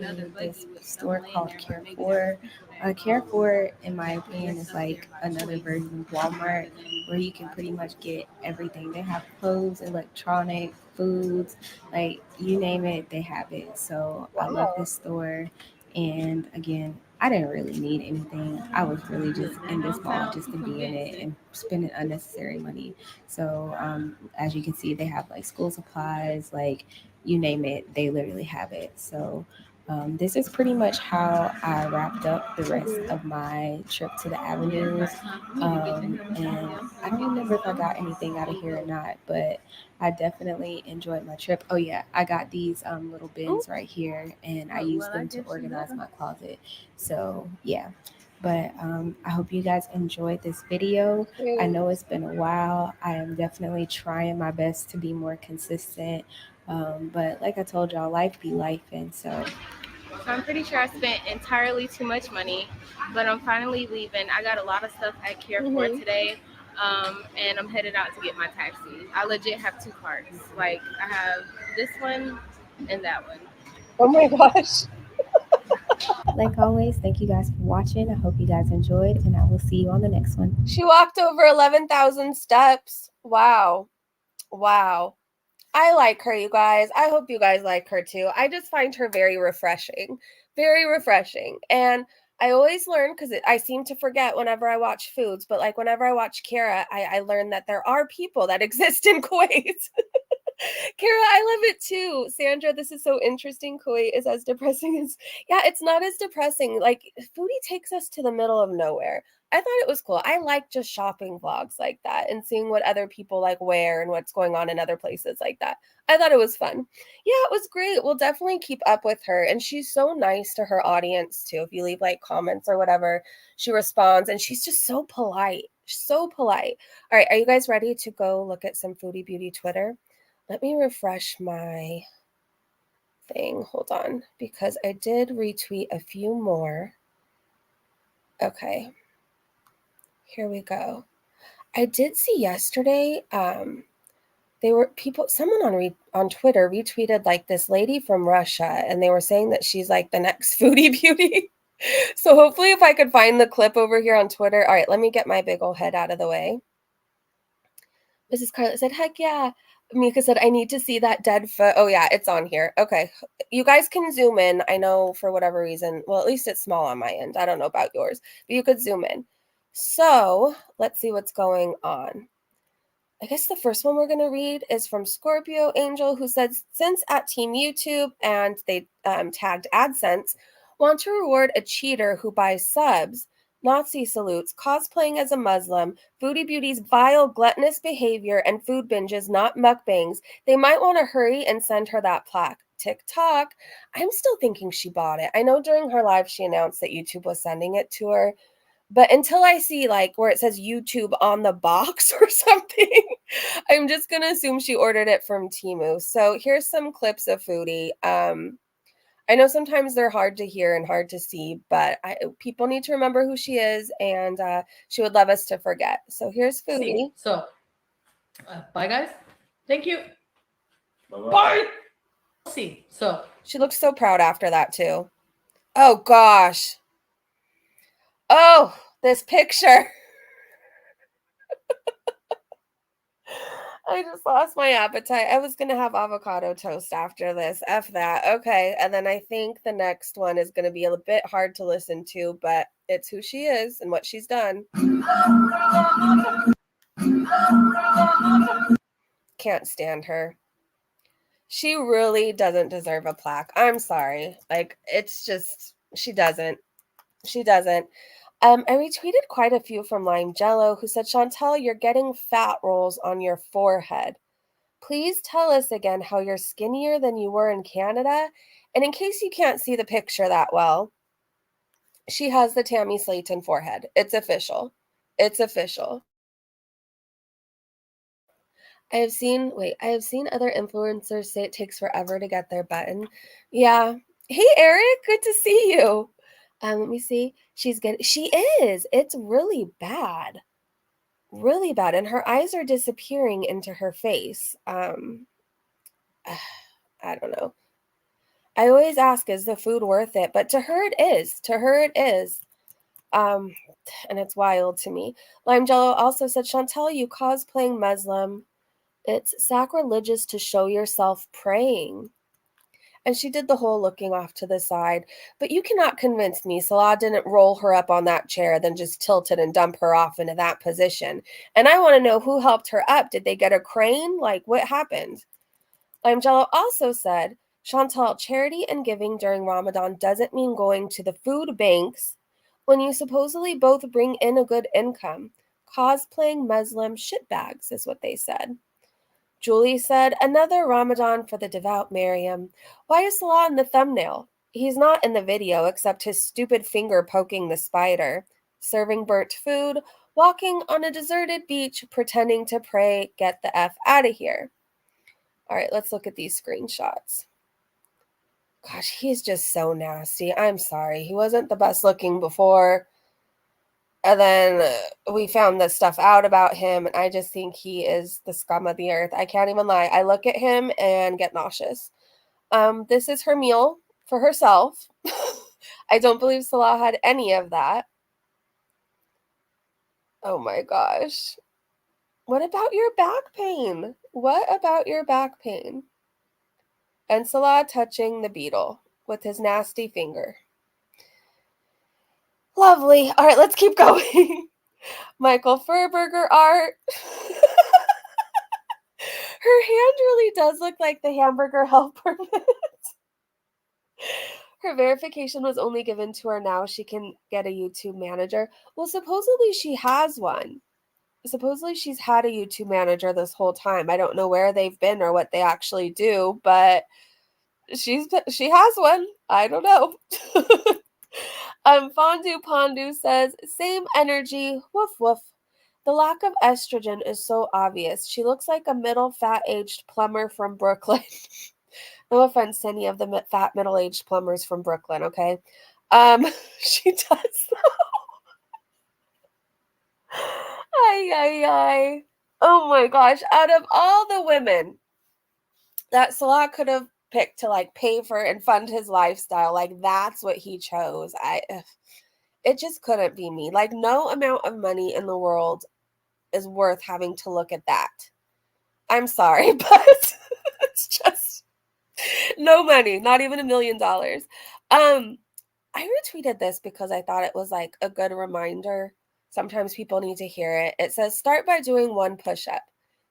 into this store called Carrefour. Carrefour, in my opinion, is like another version of Walmart where you can pretty much get everything. They have clothes, electronic, foods, like you name it, they have it. So I love Wow. this store. And again, I didn't really need anything. I was really just in this mall just to be in it and spending unnecessary money. So as you can see, they have like school supplies, like you name it, they literally have it. So this is pretty much how I wrapped up the rest Mhm. of my trip to the avenues. And I don't remember if I got anything out of here or not, but I definitely enjoyed my trip. Oh yeah, I got these little bins right here, and I use them to organize my closet. So yeah, but I hope you guys enjoyed this video. I know it's been a while. I am definitely trying my best to be more consistent. But like I told y'all, life be life, and so So I'm pretty sure I spent entirely too much money, but I'm finally leaving. I got a lot of stuff at Carrefour Mhm. today. And I'm headed out to get my taxi. I legit have 2 cars. Like, I have this one and that one. Oh my gosh. Like always, thank you guys for watching. I hope you guys enjoyed, and I will see you on the next one. She walked over 11,000 steps. Wow. Wow. I like her, you guys. I hope you guys like her too. I just find her very refreshing. Very refreshing. And I always learn because I seem to forget whenever I watch foods, but like whenever I watch Keira, I learn that there are people that exist in Kuwait. Kara, I love it too. Sandra, this is so interesting. Kuwait is as depressing as, yeah, it's not as depressing. Like, Foodie takes us to the middle of nowhere. I thought it was cool. I like just shopping vlogs like that and seeing what other people like wear and what's going on in other places like that. I thought it was fun. Yeah, it was great. We'll definitely keep up with her. And she's so nice to her audience too. If you leave like comments or whatever, she responds and she's just so polite. So polite. All right, are you guys ready to go look at some Foodie Beauty Twitter? Let me refresh my thing. Hold on, because I did retweet a few more. Okay. Here we go. I did see yesterday they were someone on Twitter retweeted like this lady from Russia and they were saying that she's like the next Foodie Beauty. So hopefully if I could find the clip over here on Twitter. All right, let me get my big old head out of the way. Mrs. Carlet said, heck yeah. Mika said, I need to see that dead foot. Oh, yeah, it's on here. Okay. You guys can zoom in. I know for whatever reason. Well, at least it's small on my end. I don't know about yours, but you could zoom in. So let's see what's going on. I guess the first one we're going to read is from Scorpio Angel, who said, since at Team YouTube and they tagged AdSense, want to reward a cheater who buys subs, Nazi salutes, cosplaying as a Muslim, Foodie Beauty's vile, gluttonous behavior, and food binges, not mukbangs. They might want to hurry and send her that plaque. TikTok. I'm still thinking she bought it. I know during her live she announced that YouTube was sending it to her. But until I see like where it says YouTube on the box or something, I'm just going to assume she ordered it from Temu. So here's some clips of Foodie. I know sometimes they're hard to hear and hard to see, but people need to remember who she is, and she would love us to forget. So here's Foodie. So, bye guys. Thank you. Bye-bye. Bye. See. So, She looks so proud after that too. Oh gosh. Oh, this picture. I just lost my appetite. I was going to have avocado toast after this. F that. Okay. And then I think the next one is going to be a bit hard to listen to, but it's who she is and what she's done. Can't stand her. She really doesn't deserve a plaque. I'm sorry. Like, it's just, she doesn't. She doesn't. I retweeted quite a few from Lime Jello, who said, Chantal, you're getting fat rolls on your forehead. Please tell us again how you're skinnier than you were in Canada. And in case you can't see the picture that well, she has the Tammy Slayton forehead. It's official. It's official. I have seen other influencers say it takes forever to get their button. Yeah. Hey, Eric, good to see you. Let me see. She is. It's really bad. Really bad. And her eyes are disappearing into her face. I don't know. I always ask, is the food worth it? But to her it is. To her it is. And it's wild to me. Lime Jello also said, Chantal, you cosplaying Muslim. It's sacrilegious to show yourself praying. And she did the whole looking off to the side. But you cannot convince me Salah didn't roll her up on that chair, then just tilt it and dump her off into that position. And I want to know who helped her up. Did they get a crane? Like, what happened? Lime Jello also said, Chantal, charity and giving during Ramadan doesn't mean going to the food banks when you supposedly both bring in a good income. Cosplaying Muslim shitbags is what they said. Julie said, another Ramadan for the devout Miriam. Why is Salah in the thumbnail? He's not in the video except his stupid finger poking the spider. Serving burnt food, walking on a deserted beach, pretending to pray, get the F out of here. All right, let's look at these screenshots. Gosh, he's just so nasty. I'm sorry. He wasn't the best looking before. And then we found this stuff out about him, and I just think he is the scum of the earth. I can't even lie. I look at him and get nauseous. This is her meal for herself. I don't believe Salah had any of that. Oh my gosh. What about your back pain? What about your back pain? And Salah touching the beetle with his nasty finger. Lovely. All right, let's keep going. Michael Furberger art. Her hand really does look like the hamburger helper. Her verification was only given to her now. She can get a YouTube manager. Well, supposedly she has one. Supposedly she's had a YouTube manager this whole time. I don't know where they've been or what they actually do, but she has one. I don't know. Fondue Pondu says, same energy. Woof woof. The lack of estrogen is so obvious. She looks like a middle fat-aged plumber from Brooklyn. No offense to any of the fat middle-aged plumbers from Brooklyn, okay? She does though. Ay, ay, ay. Oh my gosh. Out of all the women that Salah could have picked to like pay for and fund his lifestyle, like that's what he chose. It just couldn't be me. Like no amount of money in the world is worth having to look at that. I'm sorry, but it's just no money, not even $1 million. I retweeted this because I thought it was like a good reminder. Sometimes people need to hear it. It says, start by doing 1 push-up.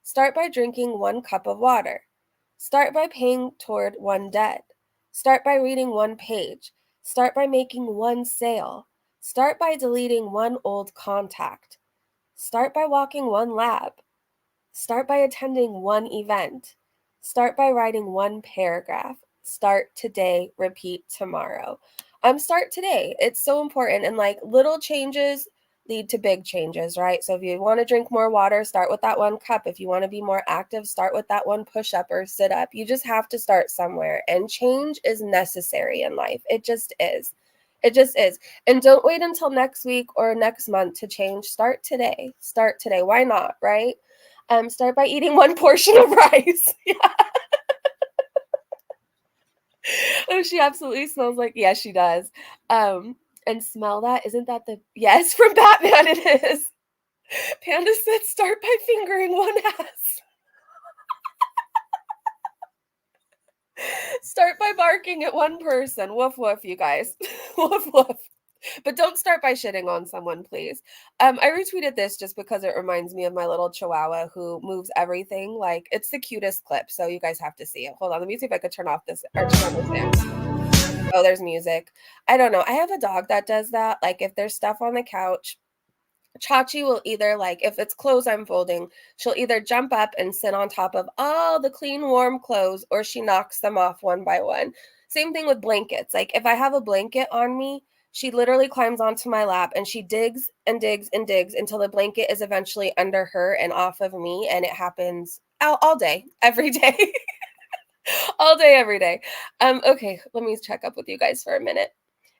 Start by drinking 1 cup of water. Start by paying toward 1 debt. Start by reading 1 page. Start by making 1 sale. Start by deleting 1 old contact. Start by walking 1 lap. Start by attending 1 event. Start by writing 1 paragraph. Start today, repeat tomorrow. Start today. It's so important. And like little changes lead to big changes, right? So if you want to drink more water, start with that 1 cup. If you want to be more active, start with that 1 push-up or sit-up. You just have to start somewhere. And change is necessary in life. It just is. It just is. And don't wait until next week or next month to change. Start today. Start today. Why not, right? Start by eating 1 portion of rice. Yeah. Oh, she absolutely smells like, yeah, she does. And smell that. Isn't that the, yes, from Batman it is. Panda said, start by fingering 1 ass. Start by barking at 1 person. Woof, woof, you guys. Woof, woof. But don't start by shitting on someone, please. I retweeted this just because it reminds me of my little chihuahua who moves everything. Like, it's the cutest clip, so you guys have to see it. Hold on, let me see if I could turn off this, or turn on this thing. Oh, there's music. I don't know. I have a dog that does that. Like, if there's stuff on the couch, Chachi will either, like, if it's clothes I'm folding, she'll either jump up and sit on top of all the clean, warm clothes, or she knocks them off one by one. Same thing with blankets. Like, if I have a blanket on me, she literally climbs onto my lap and she digs and digs and digs until the blanket is eventually under her and off of me. And it happens all day, every day. All day, every day. Okay, let me check up with you guys for a minute.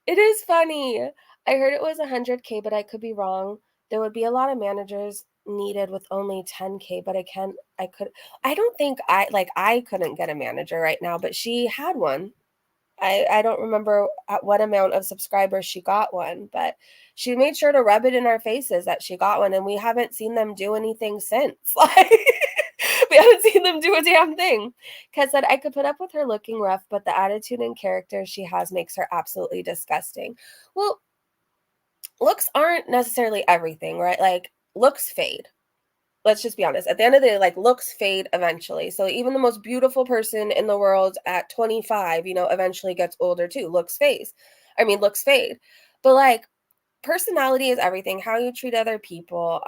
It is funny. I heard it was 100K, but I could be wrong. There would be a lot of managers needed with only 10K, but I don't think I couldn't get a manager right now, but she had one. I don't remember at what amount of subscribers she got one, but she made sure to rub it in our faces that she got one, and we haven't seen them do anything since. Like, we haven't seen them do a damn thing. Because said I could put up with her looking rough, but the attitude and character she has makes her absolutely disgusting. Well, looks aren't necessarily everything, right? Like, looks fade. Let's just be honest. At the end of the day, like, looks fade eventually. So even the most beautiful person in the world at 25, eventually gets older too. Looks fade. But like, personality is everything. How you treat other people,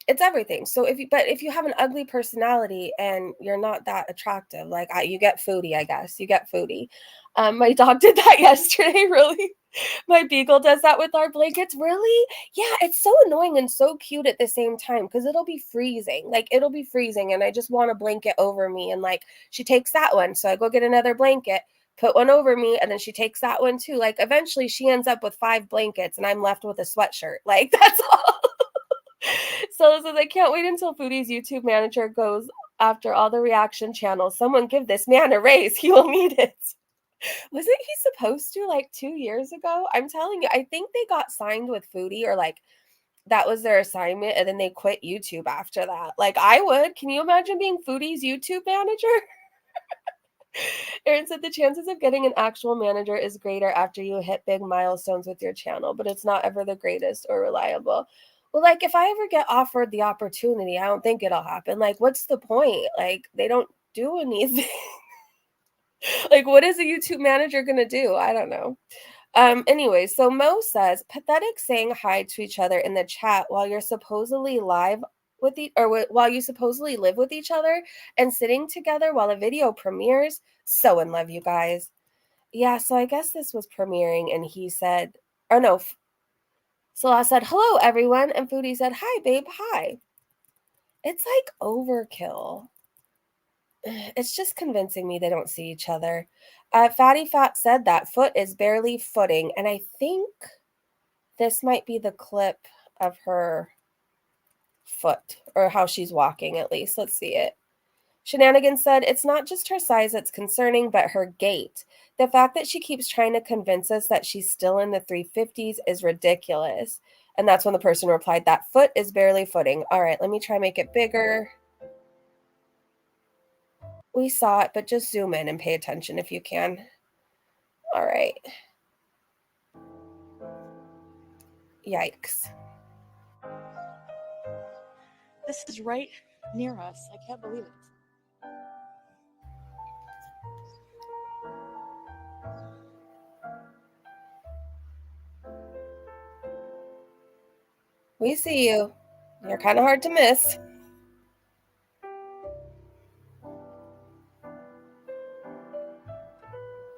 it's everything. So if you have an ugly personality and you're not that attractive, like you get foodie, I guess. You get foodie. My dog did that yesterday, really. My beagle does that with our blankets. Really? Yeah, it's so annoying and so cute at the same time because it'll be freezing. Like, it'll be freezing and I just want a blanket over me. And like, she takes that one. So I go get another blanket, put one over me, and then she takes that one too. Like, eventually she ends up with 5 blankets and I'm left with a sweatshirt. Like, that's all. So it says, I can't wait until Foodie's YouTube manager goes after all the reaction channels. Someone give this man a raise. He will need it. Wasn't he supposed to like 2 years ago? I'm telling you, I think they got signed with Foodie, or like that was their assignment, and then they quit YouTube after that. Like, I would. Can you imagine being Foodie's YouTube manager? Erin said the chances of getting an actual manager is greater after you hit big milestones with your channel, but it's not ever the greatest or reliable. Well, like, if I ever get offered the opportunity, I don't think it'll happen. Like, what's the point? Like, they don't do anything. Like, what is a YouTube manager going to do? I don't know. Anyway, so Mo says, pathetic saying hi to each other in the chat while you're supposedly live with while you supposedly live with each other and sitting together while a video premieres. So in love, you guys. Yeah, so I guess this was premiering, and he said, or no, Salah said, hello, everyone, and Foodie said, hi, babe, hi. It's like overkill. It's just convincing me they don't see each other. Fatty Fat said that foot is barely footing, and I think this might be the clip of her foot, or how she's walking at least. Let's see it. Shenanigans said, it's not just her size that's concerning, but her gait. The fact that she keeps trying to convince us that she's still in the 350s is ridiculous. And that's when the person replied, that foot is barely footing. All right, let me try and make it bigger. We saw it, but just zoom in and pay attention if you can. All right. Yikes. This is right near us. I can't believe it. We see you. You're kind of hard to miss.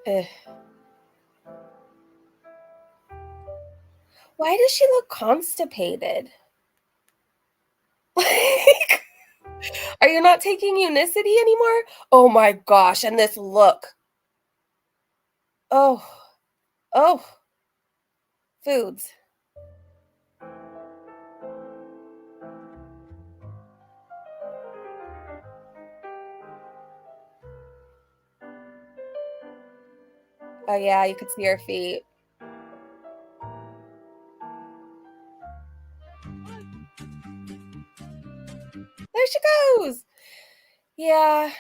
Ugh. Why does she look constipated? Like, are you not taking Unicity anymore? Oh my gosh, and this look. Oh. Foods. Oh yeah, you could see her feet. There she goes. Yeah,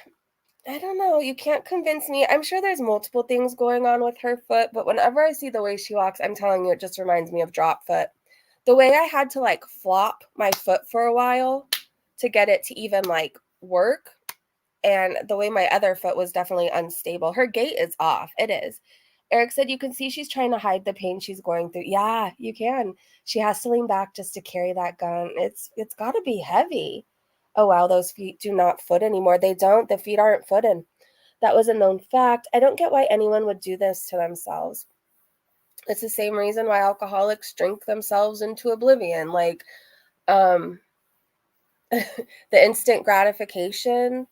I don't know. You can't convince me. I'm sure there's multiple things going on with her foot, but whenever I see the way she walks, I'm telling you, it just reminds me of drop foot. The way I had to like flop my foot for a while to get it to even like work, and the way my other foot was definitely unstable. Her gait is off. It is. Eric said you can see she's trying to hide the pain she's going through. Yeah, you can. She has to lean back just to carry that gun. It's got to be heavy. Oh, wow, those feet do not foot anymore. They don't. The feet aren't footing. That was a known fact. I don't get why anyone would do this to themselves. It's the same reason why alcoholics drink themselves into oblivion. Like, the instant gratification.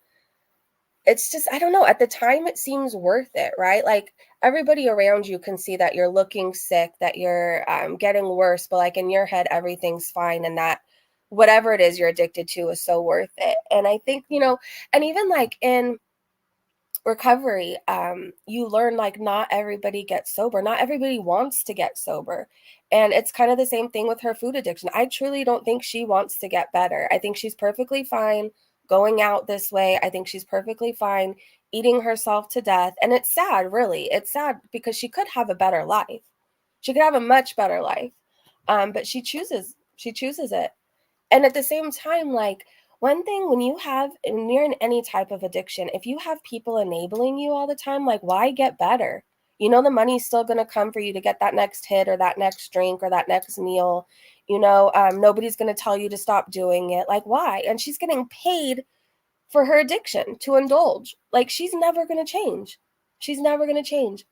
It's just, I don't know. At the time, it seems worth it, right? Like, everybody around you can see that you're looking sick, that you're getting worse, but like in your head, everything's fine, and that whatever it is you're addicted to is so worth it. And I think, and even like in recovery, you learn like not everybody gets sober. Not everybody wants to get sober. And it's kind of the same thing with her food addiction. I truly don't think she wants to get better. I think she's perfectly fine going out this way. I think she's perfectly fine eating herself to death. And it's sad, really. It's sad because she could have a better life. She could have a much better life. But she chooses it. And at the same time, like, one thing when you're in any type of addiction, if you have people enabling you all the time, like, why get better? The money's still going to come for you to get that next hit or that next drink or that next meal. Nobody's going to tell you to stop doing it. Like, why? And she's getting paid for her addiction to indulge. Like, she's never going to change. She's never going to change.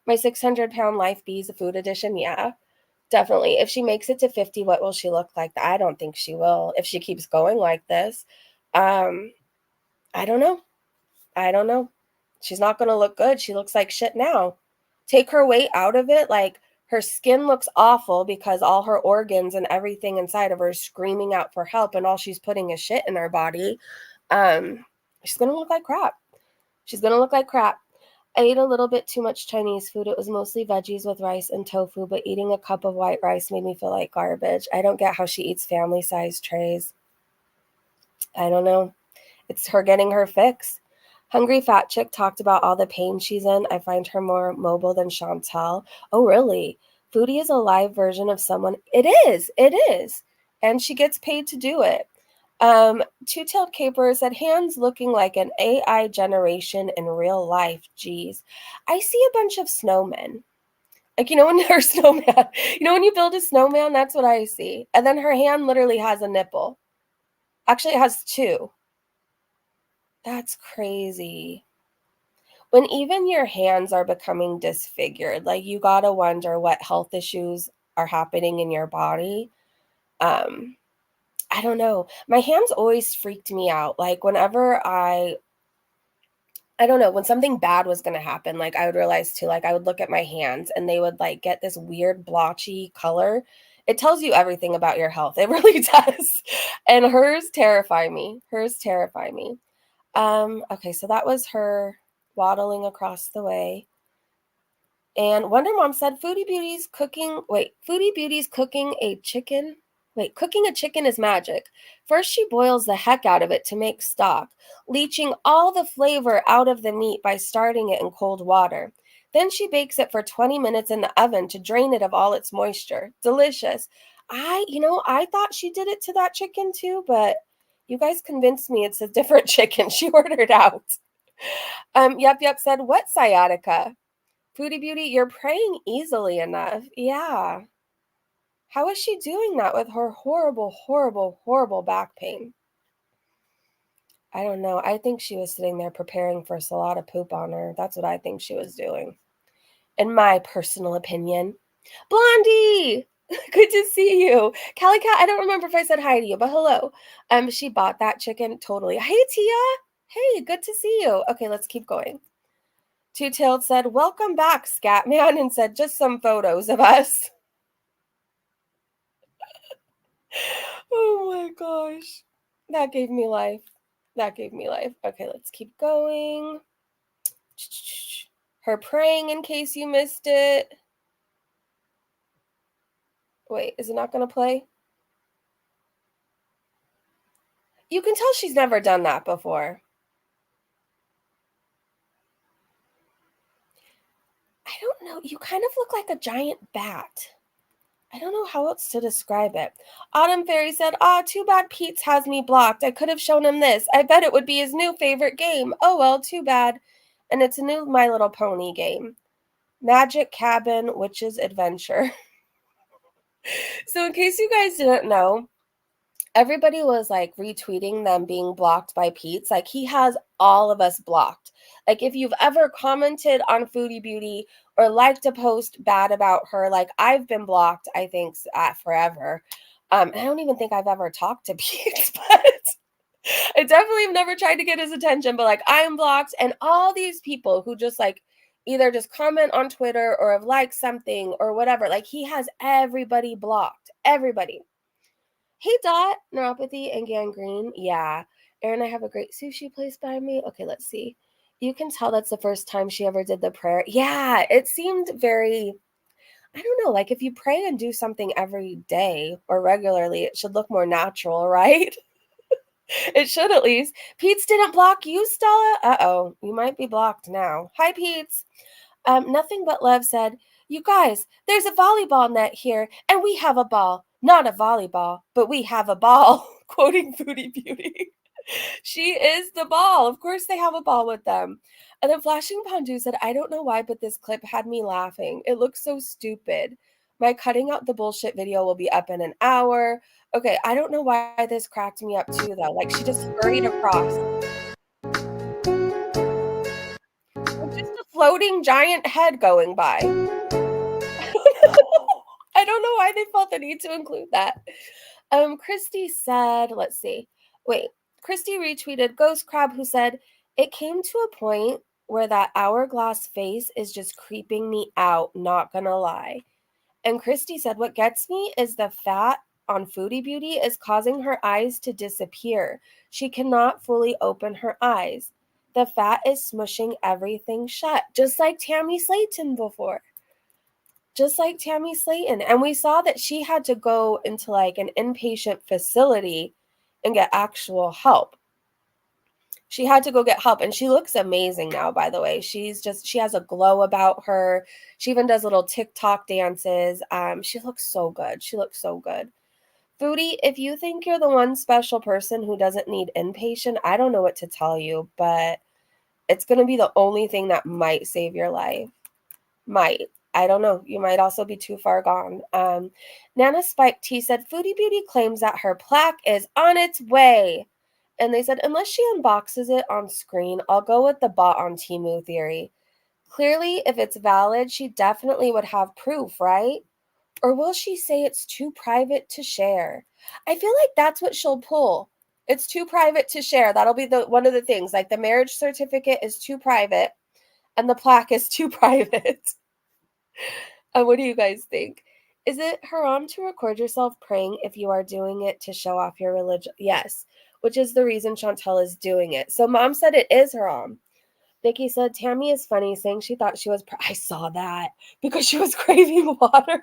My 600-pound life bees a food addiction. Yeah. Definitely. If she makes it to 50, what will she look like? I don't think she will. If she keeps going like this, I don't know. She's not going to look good. She looks like shit now. Take her weight out of it. Like, her skin looks awful because all her organs and everything inside of her is screaming out for help, and all she's putting is shit in her body. She's going to look like crap. She's going to look like crap. I ate a little bit too much Chinese food. It was mostly veggies with rice and tofu, but eating a cup of white rice made me feel like garbage. I don't get how she eats family-sized trays. I don't know. It's her getting her fix. Hungry Fat Chick talked about all the pain she's in. I find her more mobile than Chantel. Oh, really? Foodie is a live version of someone. It is. It is. And she gets paid to do it. Two-Tailed Caper said, hands looking like an AI generation in real life. Jeez. I see a bunch of snowmen. Like, when her snowman, when you build a snowman, that's what I see. And then her hand literally has a nipple. Actually, it has two. That's crazy. When even your hands are becoming disfigured, like, you gotta wonder what health issues are happening in your body. I don't know. My hands always freaked me out. Like, whenever I don't know, when something bad was going to happen, like, I would realize too, like, I would look at my hands and they would like get this weird blotchy color. It tells you everything about your health. It really does. And hers terrify me. Okay, so that was her waddling across the way. And Wonder Mom said, Foodie Beauty's cooking a chicken. Cooking a chicken is magic. First, she boils the heck out of it to make stock, leaching all the flavor out of the meat by starting it in cold water. Then she bakes it for 20 minutes in the oven to drain it of all its moisture. Delicious. I thought she did it to that chicken too, but you guys convinced me it's a different chicken she ordered out. Yep said, what sciatica? Foodie Beauty, you're praying easily enough. Yeah. How is she doing that with her horrible, horrible, horrible back pain? I don't know. I think she was sitting there preparing for a lot of poop on her. That's what I think she was doing. In my personal opinion. Blondie! Good to see you. Callie Cat, I don't remember if I said hi to you, but hello. She bought that chicken totally. Hey, Tia. Hey, good to see you. Okay, let's keep going. Two-Tailed said, welcome back, Scatman, and said, just some photos of us. Oh my gosh. That gave me life. Okay, let's keep going. Her praying in case you missed it. Wait, is it not going to play? You can tell she's never done that before. I don't know. You kind of look like a giant bat. I don't know how else to describe it. Autumn Fairy said, too bad Peetz has me blocked. I could have shown him this. I bet it would be his new favorite game. Oh, well, too bad. And it's a new My Little Pony game. Magic Cabin Witch's Adventure. So in case you guys didn't know, everybody was like retweeting them being blocked by Peetz. Like, he has all of us blocked. Like, if you've ever commented on Foodie Beauty or liked a post bad about her, like, I've been blocked, I think, forever. I don't even think I've ever talked to Peetz, but I definitely have never tried to get his attention. But like, I'm blocked, and all these people who just like either just comment on Twitter or have liked something or whatever, like, he has everybody blocked. Everybody. Hey, Dot, Neuropathy and Gangrene. Yeah. Erin, I have a great sushi place by me. Okay, let's see. You can tell that's the first time she ever did the prayer. Yeah, it seemed very, I don't know, like, if you pray and do something every day or regularly, it should look more natural, right? It should at least. Peetz didn't block you, Stella? Uh-oh, you might be blocked now. Hi, Peetz. Nothing But Love said, you guys, there's a volleyball net here, and we have a ball. Not a volleyball, but we have a ball. Quoting Foodie Beauty. She is the ball. Of course they have a ball with them. And then Flashing Pondu said, I don't know why, but this clip had me laughing. It looks so stupid. My cutting out the bullshit video will be up in an hour. Okay, I don't know why this cracked me up too, though. Like, she just hurried across. Just a floating giant head going by. I don't know why they felt the need to include that. Christy said, let's see. Wait, Christy retweeted Ghost Crab, who said, it came to a point where that hourglass face is just creeping me out, not gonna lie. And Christy said, what gets me is the fat on Foodie Beauty is causing her eyes to disappear. She cannot fully open her eyes. The fat is smushing everything shut, just like Tammy Slayton before. Just like Tammy Slayton. And we saw that she had to go into like an inpatient facility and get actual help. She had to go get help, and she looks amazing now, by the way. She has a glow about her. She even does little TikTok dances. She looks so good. She looks so good. Foodie, if you think you're the one special person who doesn't need inpatient, I don't know what to tell you, but it's going to be the only thing that might save your life. Might. I don't know. You might also be too far gone. Nana Spike T said, Foodie Beauty claims that her plaque is on its way. And they said, unless she unboxes it on screen, I'll go with the bot on Temu theory. Clearly, if it's valid, she definitely would have proof, right? Or will she say it's too private to share? I feel like that's what she'll pull. It's too private to share. That'll be one of the things. Like the marriage certificate is too private and the plaque is too private. What do you guys think? Is it haram to record yourself praying if you are doing it to show off your religion? Yes, which is the reason Chantel is doing it. So mom said it is haram. Vicky said, Tammy is funny, saying she thought she was, I saw that because she was craving water.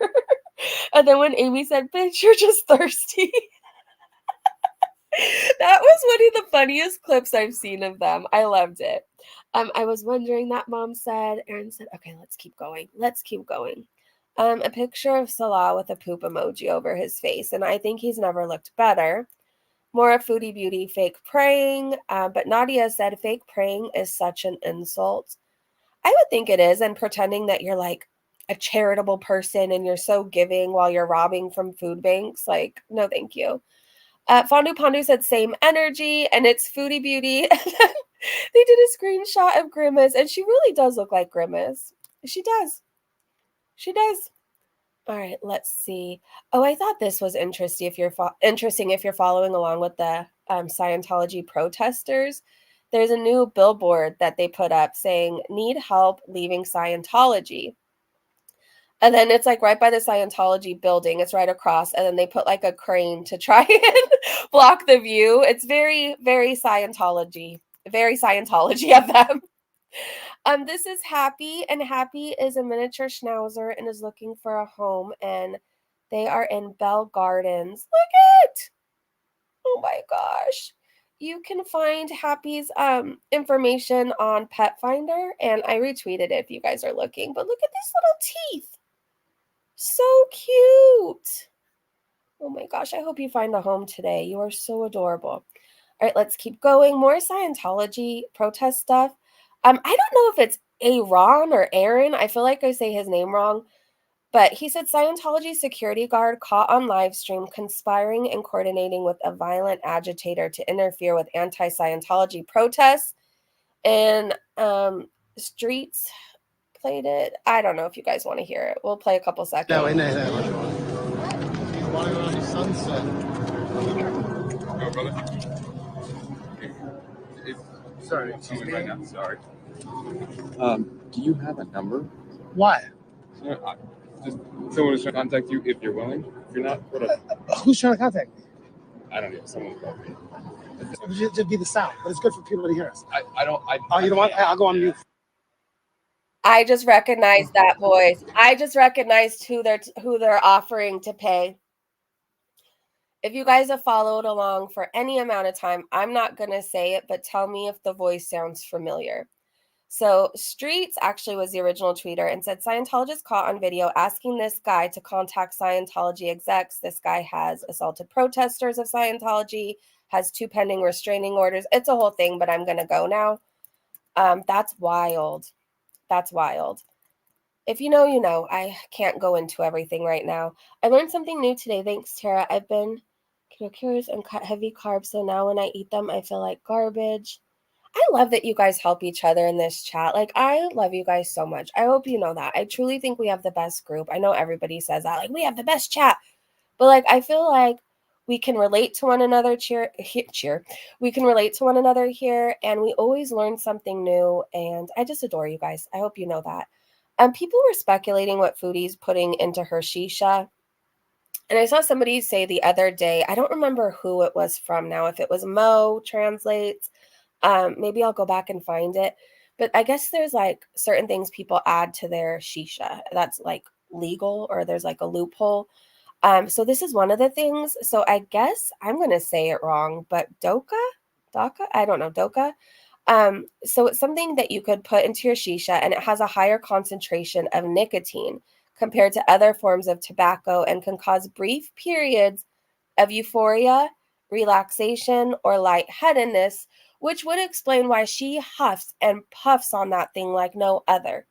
And then when Amy said, bitch, you're just thirsty. That was one of the funniest clips I've seen of them. I loved it. I was wondering that, mom said. Erin said, okay, let's keep going. Let's keep going. A picture of Salah with a poop emoji over his face, and I think he's never looked better. More of Foodie Beauty, fake praying. But Nadia said, fake praying is such an insult. I would think it is, and pretending that you're like a charitable person and you're so giving while you're robbing from food banks. Like, no, thank you. Fondu Pondu said, same energy, and it's Foodie Beauty. They did a screenshot of Grimace, and she really does look like Grimace. She does. She does. All right, let's see. Oh, I thought this was interesting if you're following along with the Scientology protesters. There's a new billboard that they put up saying, need help leaving Scientology. And then it's like right by the Scientology building. It's right across. And then they put like a crane to try and block the view. It's very, very Scientology. Very Scientology of them. This is Happy, and Happy is a miniature schnauzer and is looking for a home, and they are in Bell Gardens. Look it! Oh my gosh. You can find Happy's information on Pet Finder, and I retweeted it if you guys are looking. But look at these little teeth. So cute. Oh my gosh, I hope you find a home today. You are so adorable. All right, let's keep going. More Scientology protest stuff. I don't know if it's Aaron or Aaron. I feel like I say his name wrong. But he said Scientology security guard caught on live stream conspiring and coordinating with a violent agitator to interfere with anti-Scientology protests. And Streets played it. I don't know if you guys want to hear it. We'll play a couple seconds. Sunset. No, brother. Sorry. Right now. Sorry. Do you have a number? Why? Just someone is trying to contact you if you're willing. If you're not, whatever. Who's trying to contact me? I don't know. Someone called me. It should just be the sound, but it's good for people to hear us. I don't. Oh, you don't want? I'll go on mute. I just recognized that voice. I just recognized who they're offering to pay. If you guys have followed along for any amount of time, I'm not going to say it, but tell me if the voice sounds familiar. So Streets actually was the original tweeter and said Scientologist caught on video asking this guy to contact Scientology execs. This guy has assaulted protesters of Scientology, has 2 pending restraining orders. It's a whole thing, but I'm going to go now. That's wild. That's wild. If you know, you know. I can't go into everything right now. I learned something new today. Thanks, Tara. I've been curious and cut heavy carbs, so now when I eat them, I feel like garbage. I love that you guys help each other in this chat. Like, I love you guys so much. I hope you know that. I truly think we have the best group. I know everybody says that. Like, we have the best chat. But, like, I feel like We can relate to one another, cheer. We can relate to one another here, and we always learn something new, and I just adore you guys. I hope you know that. People were speculating what Foodie's putting into her shisha. And I saw somebody say the other day, I don't remember who it was from now, if it was Mo Translates. Maybe I'll go back and find it. But I guess there's like certain things people add to their shisha that's like legal, or there's like a loophole. So this is one of the things. So I guess I'm going to say it wrong, but Doka, I don't know, Doka. So it's something that you could put into your shisha, and it has a higher concentration of nicotine compared to other forms of tobacco, and can cause brief periods of euphoria, relaxation, or lightheadedness, which would explain why she huffs and puffs on that thing like no other.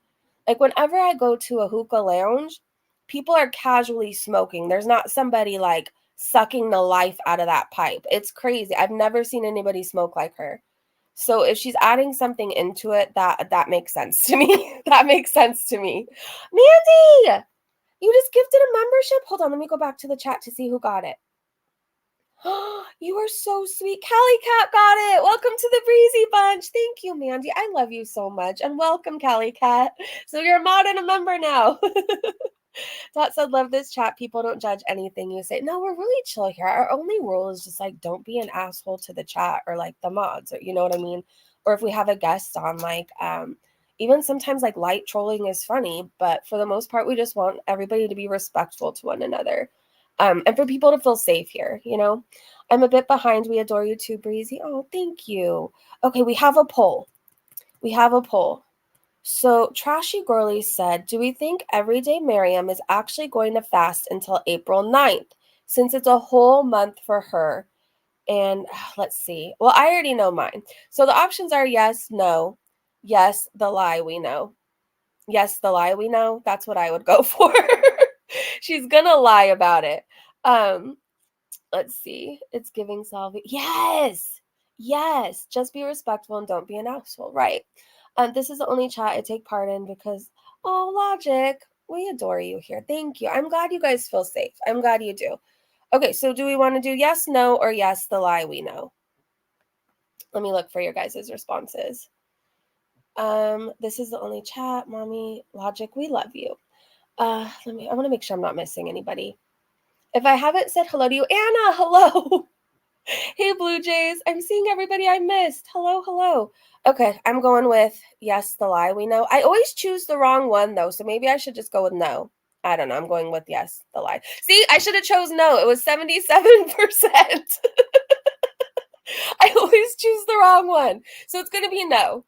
Like whenever I go to a hookah lounge, people are casually smoking. There's not somebody like sucking the life out of that pipe. It's crazy. I've never seen anybody smoke like her. So if she's adding something into it, that makes sense to me. That makes sense to me. Mandy, you just gifted a membership? Hold on, let me go back to the chat to see who got it. You are so sweet. Callie Cat got it. Welcome to the Breezy Bunch. Thank you, Mandy. I love you so much. And welcome, Callie Cat. So you're a mod and a member now. Dot said, love this chat. People don't judge anything you say. No, we're really chill here. Our only rule is just like, don't be an asshole to the chat or like the mods, or you know what I mean? Or if we have a guest on, like, even sometimes like light trolling is funny, but for the most part, we just want everybody to be respectful to one another. And for people to feel safe here, you know? I'm a bit behind. We adore you too, Breezy. Oh, thank you. Okay, we have a poll. So Trashy Gorley said, do we think Everyday Miriam is actually going to fast until April 9th, since it's a whole month for her? And let's see. Well, I already know mine. So the options are yes, no, yes, the lie we know. Yes, the lie we know. That's what I would go for. She's gonna lie about it. Let's see. It's giving Salvi. Yes. Just be respectful and don't be an asshole. Right. This is the only chat I take part in because, oh, Logic, we adore you here. Thank you. I'm glad you guys feel safe. I'm glad you do. Okay, so do we want to do yes, no, or yes, the lie we know? Let me look for your guys' responses. This is the only chat. Mommy, Logic, we love you. I want to make sure I'm not missing anybody. If I haven't said hello to you, Anna, hello. Hey, Blue Jays. I'm seeing everybody I missed. Hello. Okay, I'm going with yes, the lie we know. I always choose the wrong one, though, so maybe I should just go with no. I don't know. I'm going with yes, the lie. See, I should have chose no. It was 77%. I always choose the wrong one. So it's going to be no.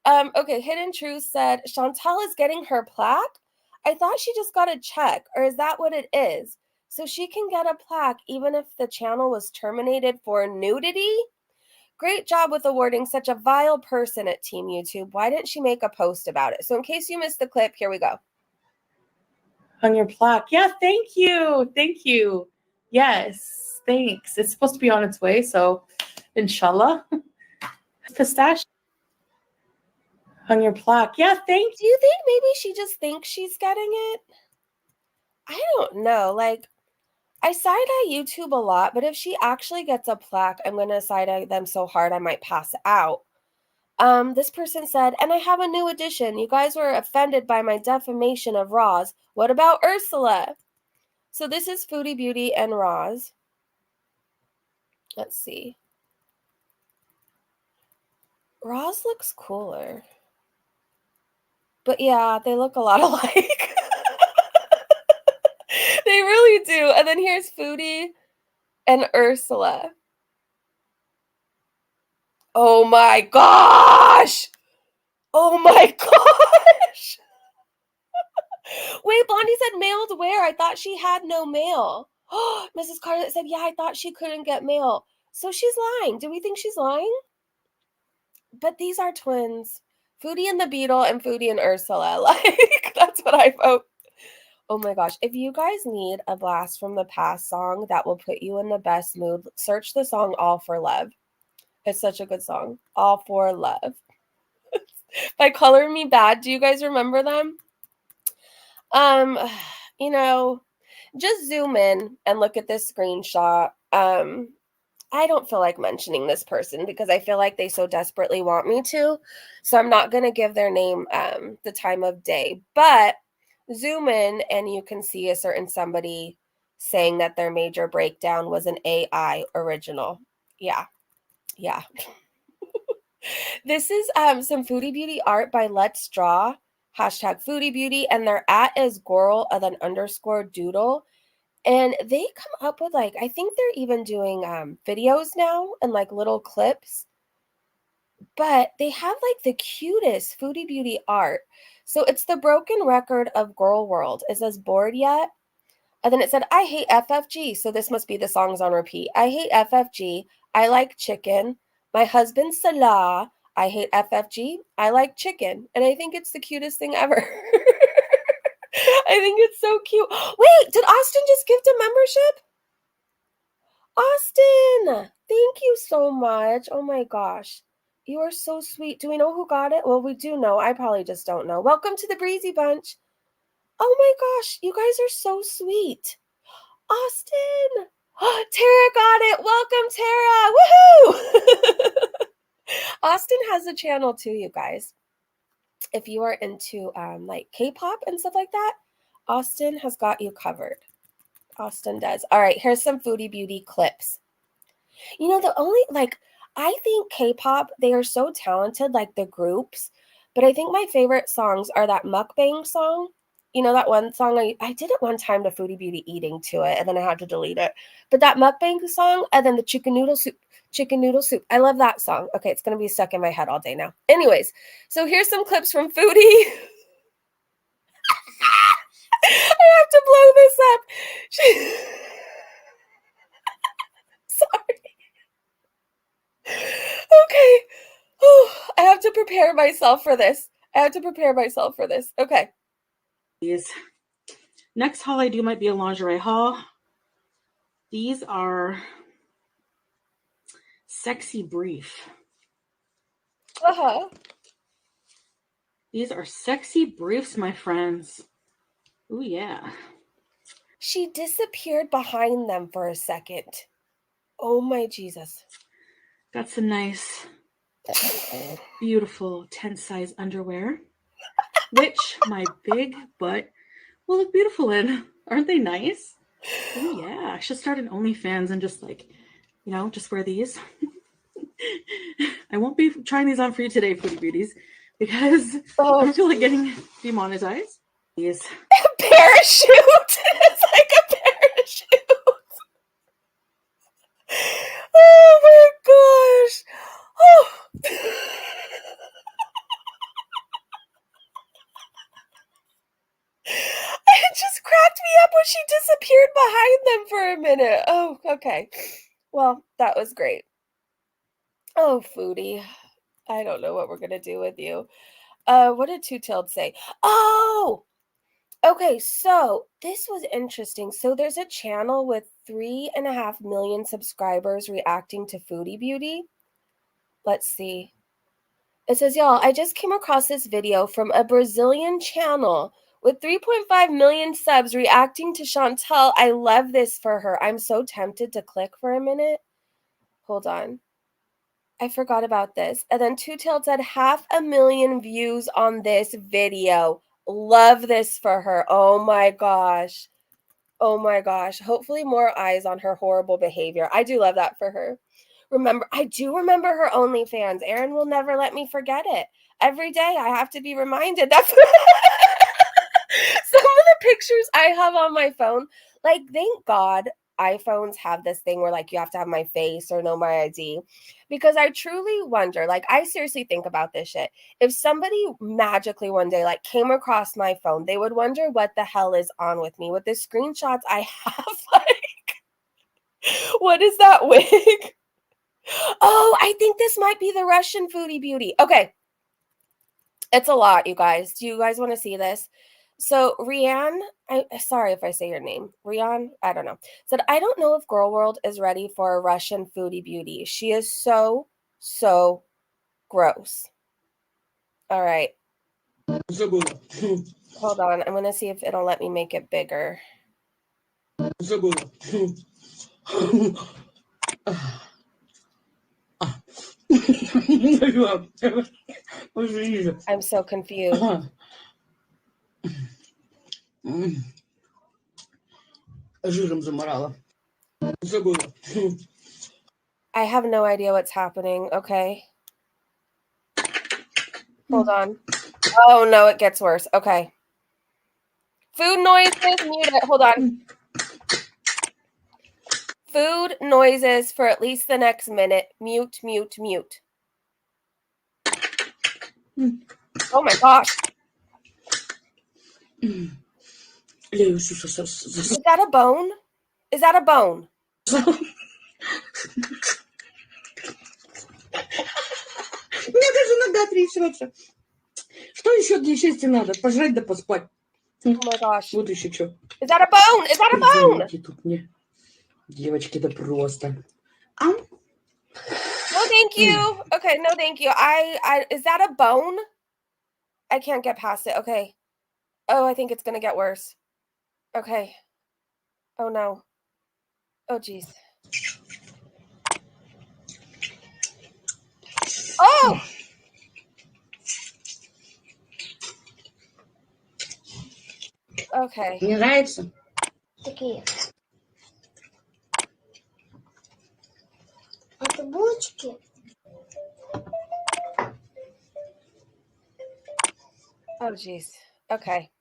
Okay, Hidden Truth said, Chantal is getting her plaque? I thought she just got a check, or is that what it is? So she can get a plaque even if the channel was terminated for nudity? Great job with awarding such a vile person at Team YouTube. Why didn't she make a post about it? So in case you missed the clip, here we go. On your plaque. Yeah, thank you. Yes, thanks. It's supposed to be on its way, so inshallah. Pistachio. On your plaque. Yeah, thank Do you think maybe she just thinks she's getting it? I don't know. Like, I side-eye YouTube a lot, but if she actually gets a plaque, I'm going to side-eye them so hard I might pass out. This person said, and I have a new addition. You guys were offended by my defamation of Roz. What about Ursula? So this is Foodie Beauty and Roz. Let's see. Roz looks cooler. But yeah, they look a lot alike. They really do. And then here's Foodie and Ursula. Oh my gosh! Oh my gosh! Wait, Blondie said mailed where? I thought she had no mail. Mrs. Carter said, yeah, I thought she couldn't get mail. So she's lying. Do we think she's lying? But these are twins. Foodie and the Beetle and Foodie and Ursula. Like, that's what I vote. Oh my gosh. If you guys need a blast from the past song that will put you in the best mood, search the song All for Love. It's such a good song. All for Love. By Color Me Bad. Do you guys remember them? You know, just zoom in and look at this screenshot. I don't feel like mentioning this person because I feel like they so desperately want me to. So I'm not going to give their name the time of day. But zoom in and you can see a certain somebody saying that their major breakdown was an AI original. Yeah. Yeah. This is some Foodie Beauty art by Let's Draw, hashtag Foodie Beauty, and their @ is Gorl and then _ doodle. And they come up with like, I think they're even doing videos now and like little clips. But they have like the cutest Foodie Beauty art. So it's the broken record of Girl World. It says bored yet? And then it said, I hate FFG. So this must be the songs on repeat. I hate FFG. I like chicken. My husband Salah. I hate FFG. I like chicken. And I think it's the cutest thing ever. I think it's so cute. Wait, did Austin just gift a membership? Austin, thank you so much. Oh my gosh. You are so sweet. Do we know who got it? Well, we do know. I probably just don't know. Welcome to the Breezy Bunch. Oh my gosh, you guys are so sweet. Austin. Tara got it. Welcome, Tara. Woohoo! Austin has a channel too, you guys. If you are into like K-pop and stuff like that, Austin has got you covered. Austin does. All right, here's some Foodie Beauty clips. You know, I think K-pop, they are so talented, like the groups, but I think my favorite songs are that mukbang song. You know, that one song, I did it one time to Foodie Beauty eating to it, and then I had to delete it. But that mukbang song, and then the chicken noodle soup. I love that song. Okay, it's going to be stuck in my head all day now. Anyways, so here's some clips from Foodie. I have to blow this up. Sorry. Okay. Oh, I have to prepare myself for this. Okay. Next haul I do might be a lingerie haul. These are sexy brief. These are sexy briefs, my friends. Oh yeah. She disappeared behind them for a second. Oh my Jesus. Got some nice, beautiful tent size underwear, which my big butt will look beautiful in. Aren't they nice? Oh yeah. I should start an OnlyFans and just like, you know, just wear these. I won't be trying these on for you today, Foodie Beauties, because I don't feel like getting demonetized. These parachute. It's like a parachute. Oh my gosh. Oh. It just cracked me up when she disappeared behind them for a minute. Oh, okay. Well, that was great. Oh, Foodie. I don't know what we're going to do with you. What did Two-Tailed say? Oh! Okay, so this was interesting. So there's a channel with 3.5 million subscribers reacting to Foodie Beauty. Let's see. It says, y'all, I just came across this video from a Brazilian channel with 3.5 million subs reacting to Chantel. I love this for her. I'm so tempted to click for a minute. Hold on. I forgot about this. And then Two-Tailed said 500,000 views on this video. Love this for her. Oh my gosh. Oh my gosh. Hopefully more eyes on her horrible behavior. I do love that for her. I do remember her OnlyFans. Erin will never let me forget it. Every day I have to be reminded. That's some of the pictures I have on my phone. Like, thank God iPhones have this thing where like you have to have my face or know my ID, because I truly wonder, like I seriously think about this shit. If somebody magically one day like came across my phone, they would wonder what the hell is on with me with the screenshots I have. Like, what is that wig? Oh, I think this might be the Russian Foodie Beauty. Okay. It's a lot, you guys. Do you guys want to see this? So Rianne, sorry if I say your name. Rianne, I don't know. Said, I don't know if Girl World is ready for a Russian Foodie Beauty. She is so gross. All right. Hold on. I'm going to see if it'll let me make it bigger. I'm so confused. Жиром заморала. Забыла. I have no idea what's happening. Okay. Hold on. Oh, no, it gets worse. Okay. Food noises, mute it. Hold on. Food noises for at least the next minute. Mute, mute, mute. Oh my gosh. Is that a bone? Is that a bone? Мне даже нога трясется. Что еще для счастья надо? Пожрать да поспать. Oh my gosh. Вот еще что. Is that a bone? Is that a bone? Извините, тут мне. Девочки, да просто. No, thank you. Okay, no, thank you. Is that a bone? I can't get past it. Okay. Oh, I think it's gonna get worse. Okay. Oh no. Oh geez. Oh! Okay. Мне нравится. Такие. Это булочки. Oh geez. Okay.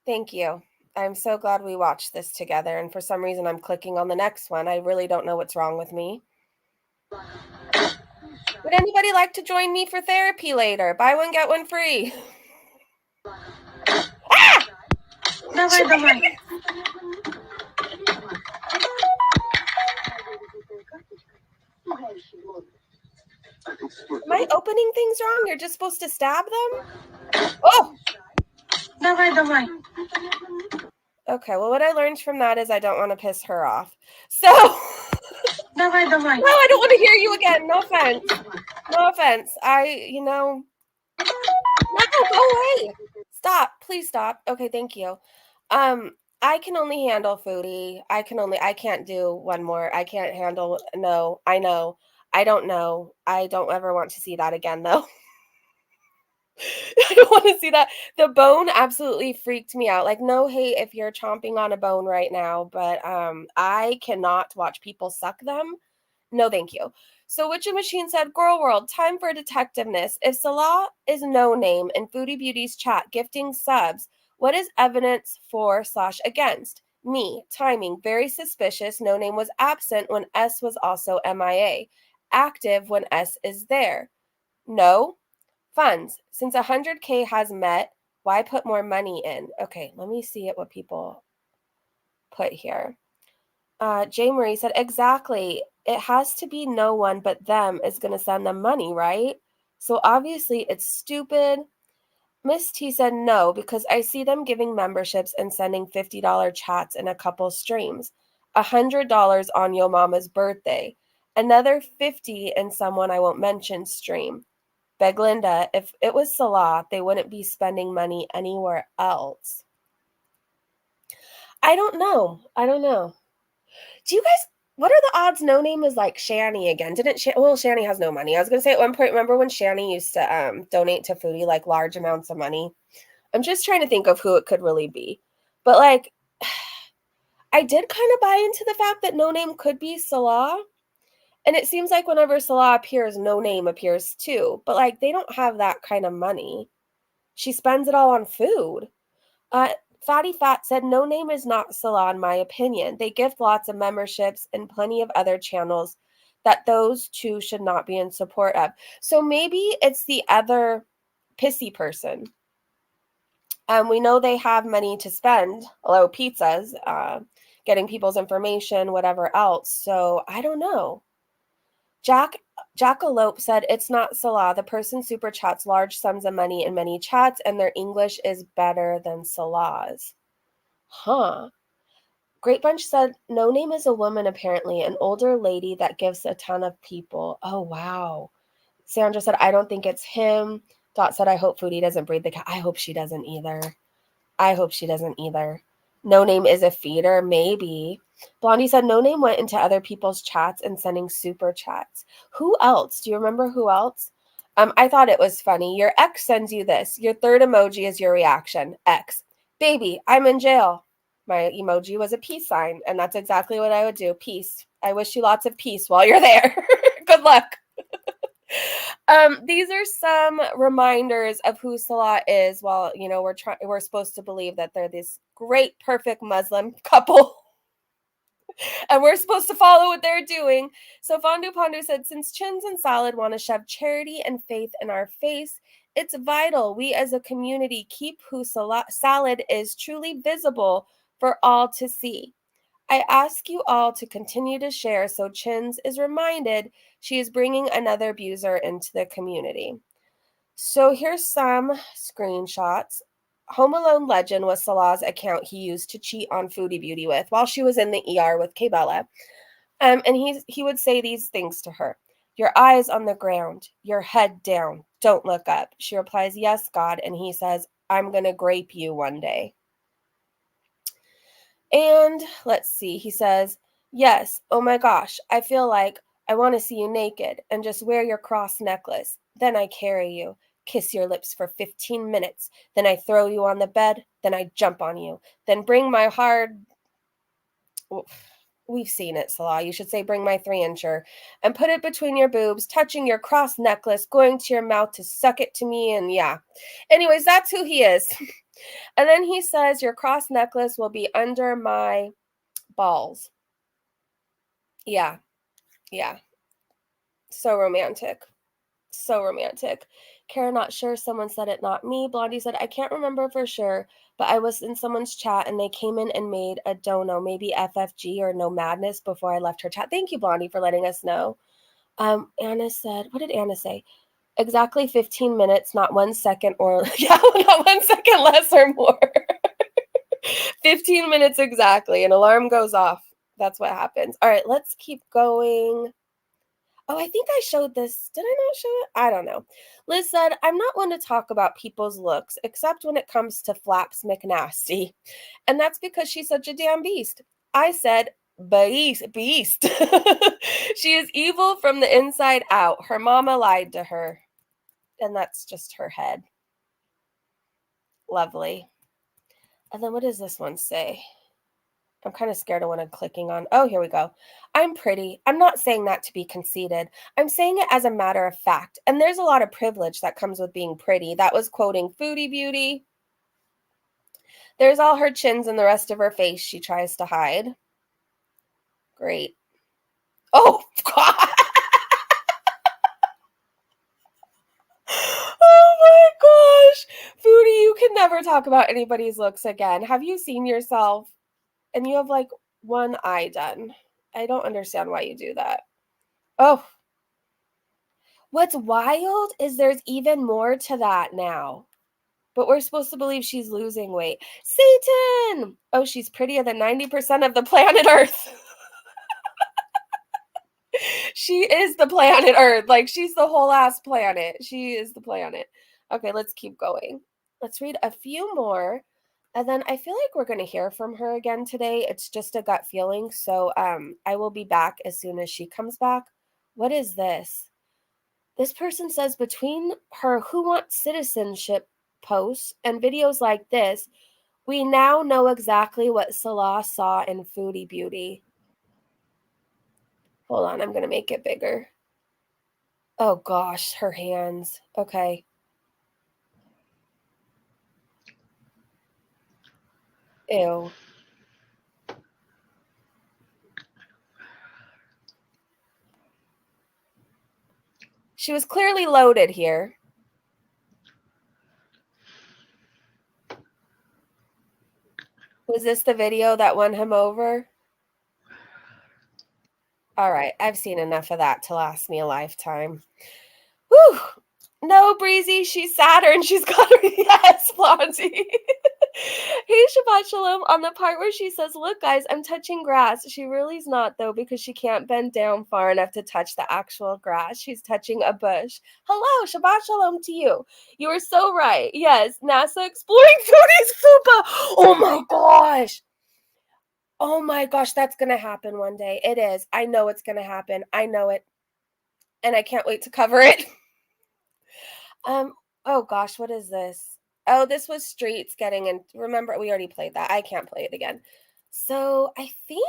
Thank you. I'm so glad we watched this together, and for some reason I'm clicking on the next one. I really don't know what's wrong with me. Would anybody like to join me for therapy later? Buy one, get one free. Ah! Давай, давай. Am I opening things wrong? You're just supposed to stab them? Oh! Давай, давай. Okay, well, what I learned from that is I don't want to piss her off. So, Давай, давай. no, I don't want to hear you again. No offense. No offense. No, go away. Stop. Please stop. Okay, thank you. I can only handle Foodie. I can't do one more. I can't handle, no, I know. I don't know. I don't ever want to see that again, though. I don't want to see that. The bone absolutely freaked me out. Like, no hate if you're chomping on a bone right now, but I cannot watch people suck them. No, thank you. So Witchy Machine said, Girl World, time for detectiveness. If Salah is no name in Foodie Beauty's chat gifting subs, what is evidence for/against? Me, timing, very suspicious. No name was absent when S was also MIA. Active when S is there. No. Funds. Since 100K has met, why put more money in? Okay, let me see what people put here. Jay Marie said, exactly. It has to be no one but them is going to send them money, right? So obviously it's stupid. Miss T said no, because I see them giving memberships and sending $50 chats in a couple streams. $100 on Yo Mama's birthday. Another $50 in someone I won't mention stream. Beglinda, if it was Salah, they wouldn't be spending money anywhere else. I don't know. Do you guys, what are the odds No Name is like Shani again? Shani has no money. I was going to say at one point, remember when Shani used to donate to Foodie like large amounts of money? I'm just trying to think of who it could really be. But like, I did kind of buy into the fact that No Name could be Salah. And it seems like whenever Salah appears, No Name appears too. But like, they don't have that kind of money. She spends it all on food. Fatty Fat said, No Name is not Salah in my opinion. They gift lots of memberships and plenty of other channels that those two should not be in support of. So maybe it's the other pissy person. We know they have money to spend. Hello, pizzas, getting people's information, whatever else. So I don't know. Jackalope said, it's not Salah. The person super chats large sums of money in many chats, and their English is better than Salah's. Huh. Great Bunch said, No Name is a woman, apparently, an older lady that gives a ton of people. Oh, wow. Sandra said, I don't think it's him. Dot said, I hope Foodie doesn't breed the cat. I hope she doesn't either. No Name is a feeder, maybe. Blondie said No Name went into other people's chats and sending super chats. Who else? Do you remember who else? I thought it was funny. Your ex sends you this. Your third emoji is your reaction. X. Baby, I'm in jail. My emoji was a peace sign, and that's exactly what I would do. Peace. I wish you lots of peace while you're there. Good luck. These are some reminders of who Salah is. While we're supposed to believe that they're this great, perfect Muslim couple, and we're supposed to follow what they're doing. So Fondu Pondu said, since Chins and Salad want to shove charity and faith in our face, it's vital we as a community keep who Salad is truly visible for all to see. I ask you all to continue to share so Chins is reminded she is bringing another abuser into the community. So here's some screenshots. Home Alone Legend was Salah's account he used to cheat on Foodie Beauty with while she was in the ER with Kbella. And he would say these things to her. Your eyes on the ground, your head down, don't look up. She replies, yes, God. And he says, I'm going to grape you one day. And let's see, he says, yes, oh my gosh, I feel like I want to see you naked and just wear your cross necklace. Then I carry you, kiss your lips for 15 minutes. Then I throw you on the bed. Then I jump on you. Then bring my hard... We've seen it, Salah. You should say bring my 3-incher and put it between your boobs, touching your cross necklace, going to your mouth to suck it to me. And yeah. Anyways, that's who he is. And then he says, your cross necklace will be under my balls. Yeah. Yeah. So romantic. So romantic. Kara, not sure. Someone said it, not me. Blondie said, I can't remember for sure, but I was in someone's chat and they came in and made a dono, maybe FFG or No Madness before I left her chat. Thank you, Blondie, for letting us know. Anna said, what did Anna say? Exactly 15 minutes, not 1 second or, yeah, not 1 second less or more. 15 minutes exactly. An alarm goes off. That's what happens. All right, let's keep going. Oh, I think I showed this. Did I not show it? I don't know. Liz said, I'm not one to talk about people's looks, except when it comes to Flaps McNasty. And that's because she's such a damn beast. I said, beast. She is evil from the inside out. Her mama lied to her. And that's just her head. Lovely. And then what does this one say? I'm kind of scared of what I'm clicking on. Oh, here we go. I'm pretty. I'm not saying that to be conceited. I'm saying it as a matter of fact. And there's a lot of privilege that comes with being pretty. That was quoting Foodie Beauty. There's all her chins and the rest of her face she tries to hide. Great. Oh, God. Oh my gosh. Foodie, you can never talk about anybody's looks again. Have you seen yourself? And you have like one eye done. I don't understand why you do that. Oh. What's wild is there's even more to that now. But we're supposed to believe she's losing weight. Satan! Oh, she's prettier than 90% of the planet Earth. She is the planet Earth. Like, she's the whole ass planet. She is the planet. Okay, let's keep going. Let's read a few more. And then I feel like we're going to hear from her again today. It's just a gut feeling. So I will be back as soon as she comes back. What is this? This person says between her Who Wants Citizenship posts and videos like this, we now know exactly what Salah saw in Foodie Beauty. Hold on, I'm going to make it bigger. Oh gosh, her hands. Okay. Ew. She was clearly loaded here. Was this the video that won him over? All right, I've seen enough of that to last me a lifetime. Whew. No, Breezy, she's Saturn. She's got her, yes, Blondie. Hey, Shabbat Shalom. On the part where she says, look, guys, I'm touching grass. She really is not, though, because she can't bend down far enough to touch the actual grass. She's touching a bush. Hello, Shabbat Shalom to you. You are so right. Yes, NASA exploring Foodie's fupa. Oh, my gosh. Oh my gosh, that's gonna happen one day. It is. I know it's gonna happen. I know it. And I can't wait to cover it. Oh gosh, what is this? Oh, this was Streets getting in. Remember, we already played that. I can't play it again. So I think.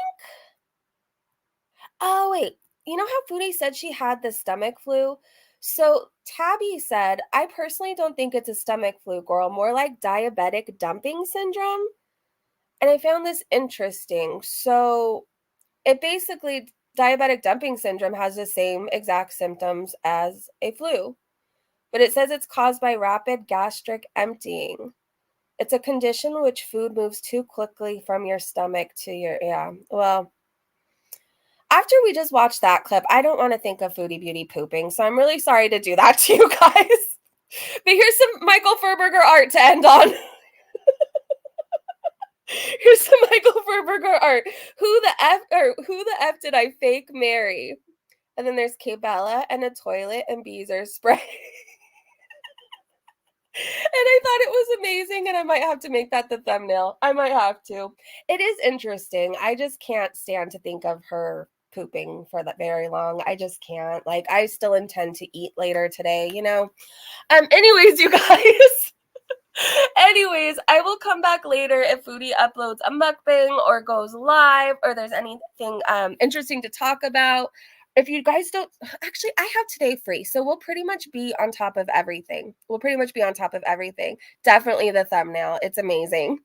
Oh, wait. You know how Foodie said she had the stomach flu? So Tabby said, I personally don't think it's a stomach flu, girl, more like diabetic dumping syndrome. And I found this interesting. So it basically, diabetic dumping syndrome has the same exact symptoms as a flu, but it says it's caused by rapid gastric emptying. It's a condition in which food moves too quickly from your stomach to your, yeah, well, after we just watched that clip, I don't want to think of Foodie Beauty pooping, so I'm really sorry to do that to you guys. But here's some Michael Furberger art to end on. Here's some Michael Furberger art. Who the F did I fake marry? And then there's Cabela and a toilet and Beezer spray. And I thought it was amazing, and I might have to make that the thumbnail. I might have to. It is interesting. I just can't stand to think of her pooping for that very long. I just can't. Like, I still intend to eat later today, you know? Anyways, you guys. Anyways, I will come back later if Foodie uploads a mukbang or goes live or there's anything interesting to talk about. If you guys don't, actually, I have today free, so we'll pretty much be on top of everything. Definitely the thumbnail. It's amazing.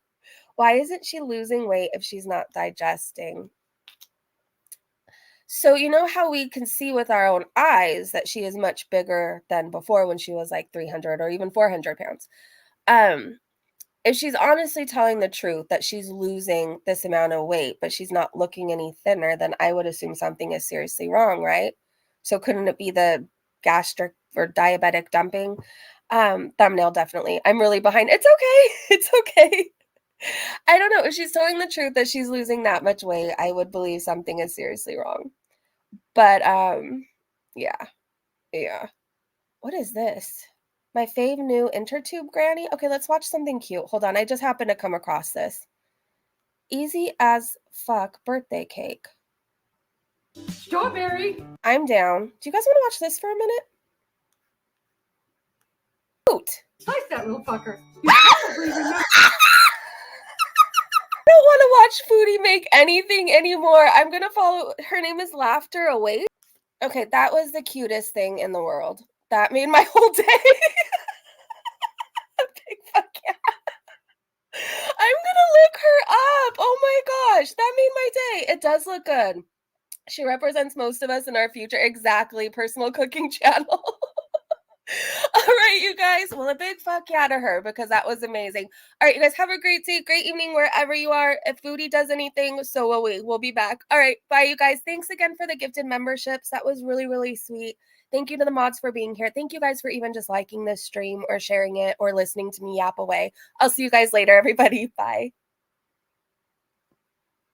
Why isn't she losing weight if she's not digesting? So you know how we can see with our own eyes that she is much bigger than before when she was like 300 or even 400 pounds. If she's honestly telling the truth that she's losing this amount of weight, but she's not looking any thinner, then I would assume something is seriously wrong, right? So couldn't it be the gastric or diabetic dumping? Thumbnail, definitely. I'm really behind. It's okay. It's okay. I don't know. If she's telling the truth that she's losing that much weight, I would believe something is seriously wrong. But, yeah. What is this? My fave new intertube granny? Okay, let's watch something cute. Hold on, I just happened to come across this. Easy as fuck birthday cake. Strawberry. I'm down. Do you guys want to watch this for a minute? Cute. Slice that little fucker. I don't want to watch Foodie make anything anymore. I'm gonna follow. Her name is Laughter Away. Okay, that was the cutest thing in the world. That made my whole day. A big fuck yeah. I'm gonna look her up. Oh my gosh, that made my day. It does look good. She represents most of us in our future. Exactly, personal cooking channel. All right, you guys. Well, a big fuck yeah to her because that was amazing. All right, you guys have a great day, great evening wherever you are. If Foodie does anything, so will we. We'll be back. All right, bye, you guys. Thanks again for the gifted memberships. That was really, really sweet. Thank you to the mods for being here. Thank you guys for even just liking this stream or sharing it or listening to me yap away. I'll see you guys later, everybody. Bye.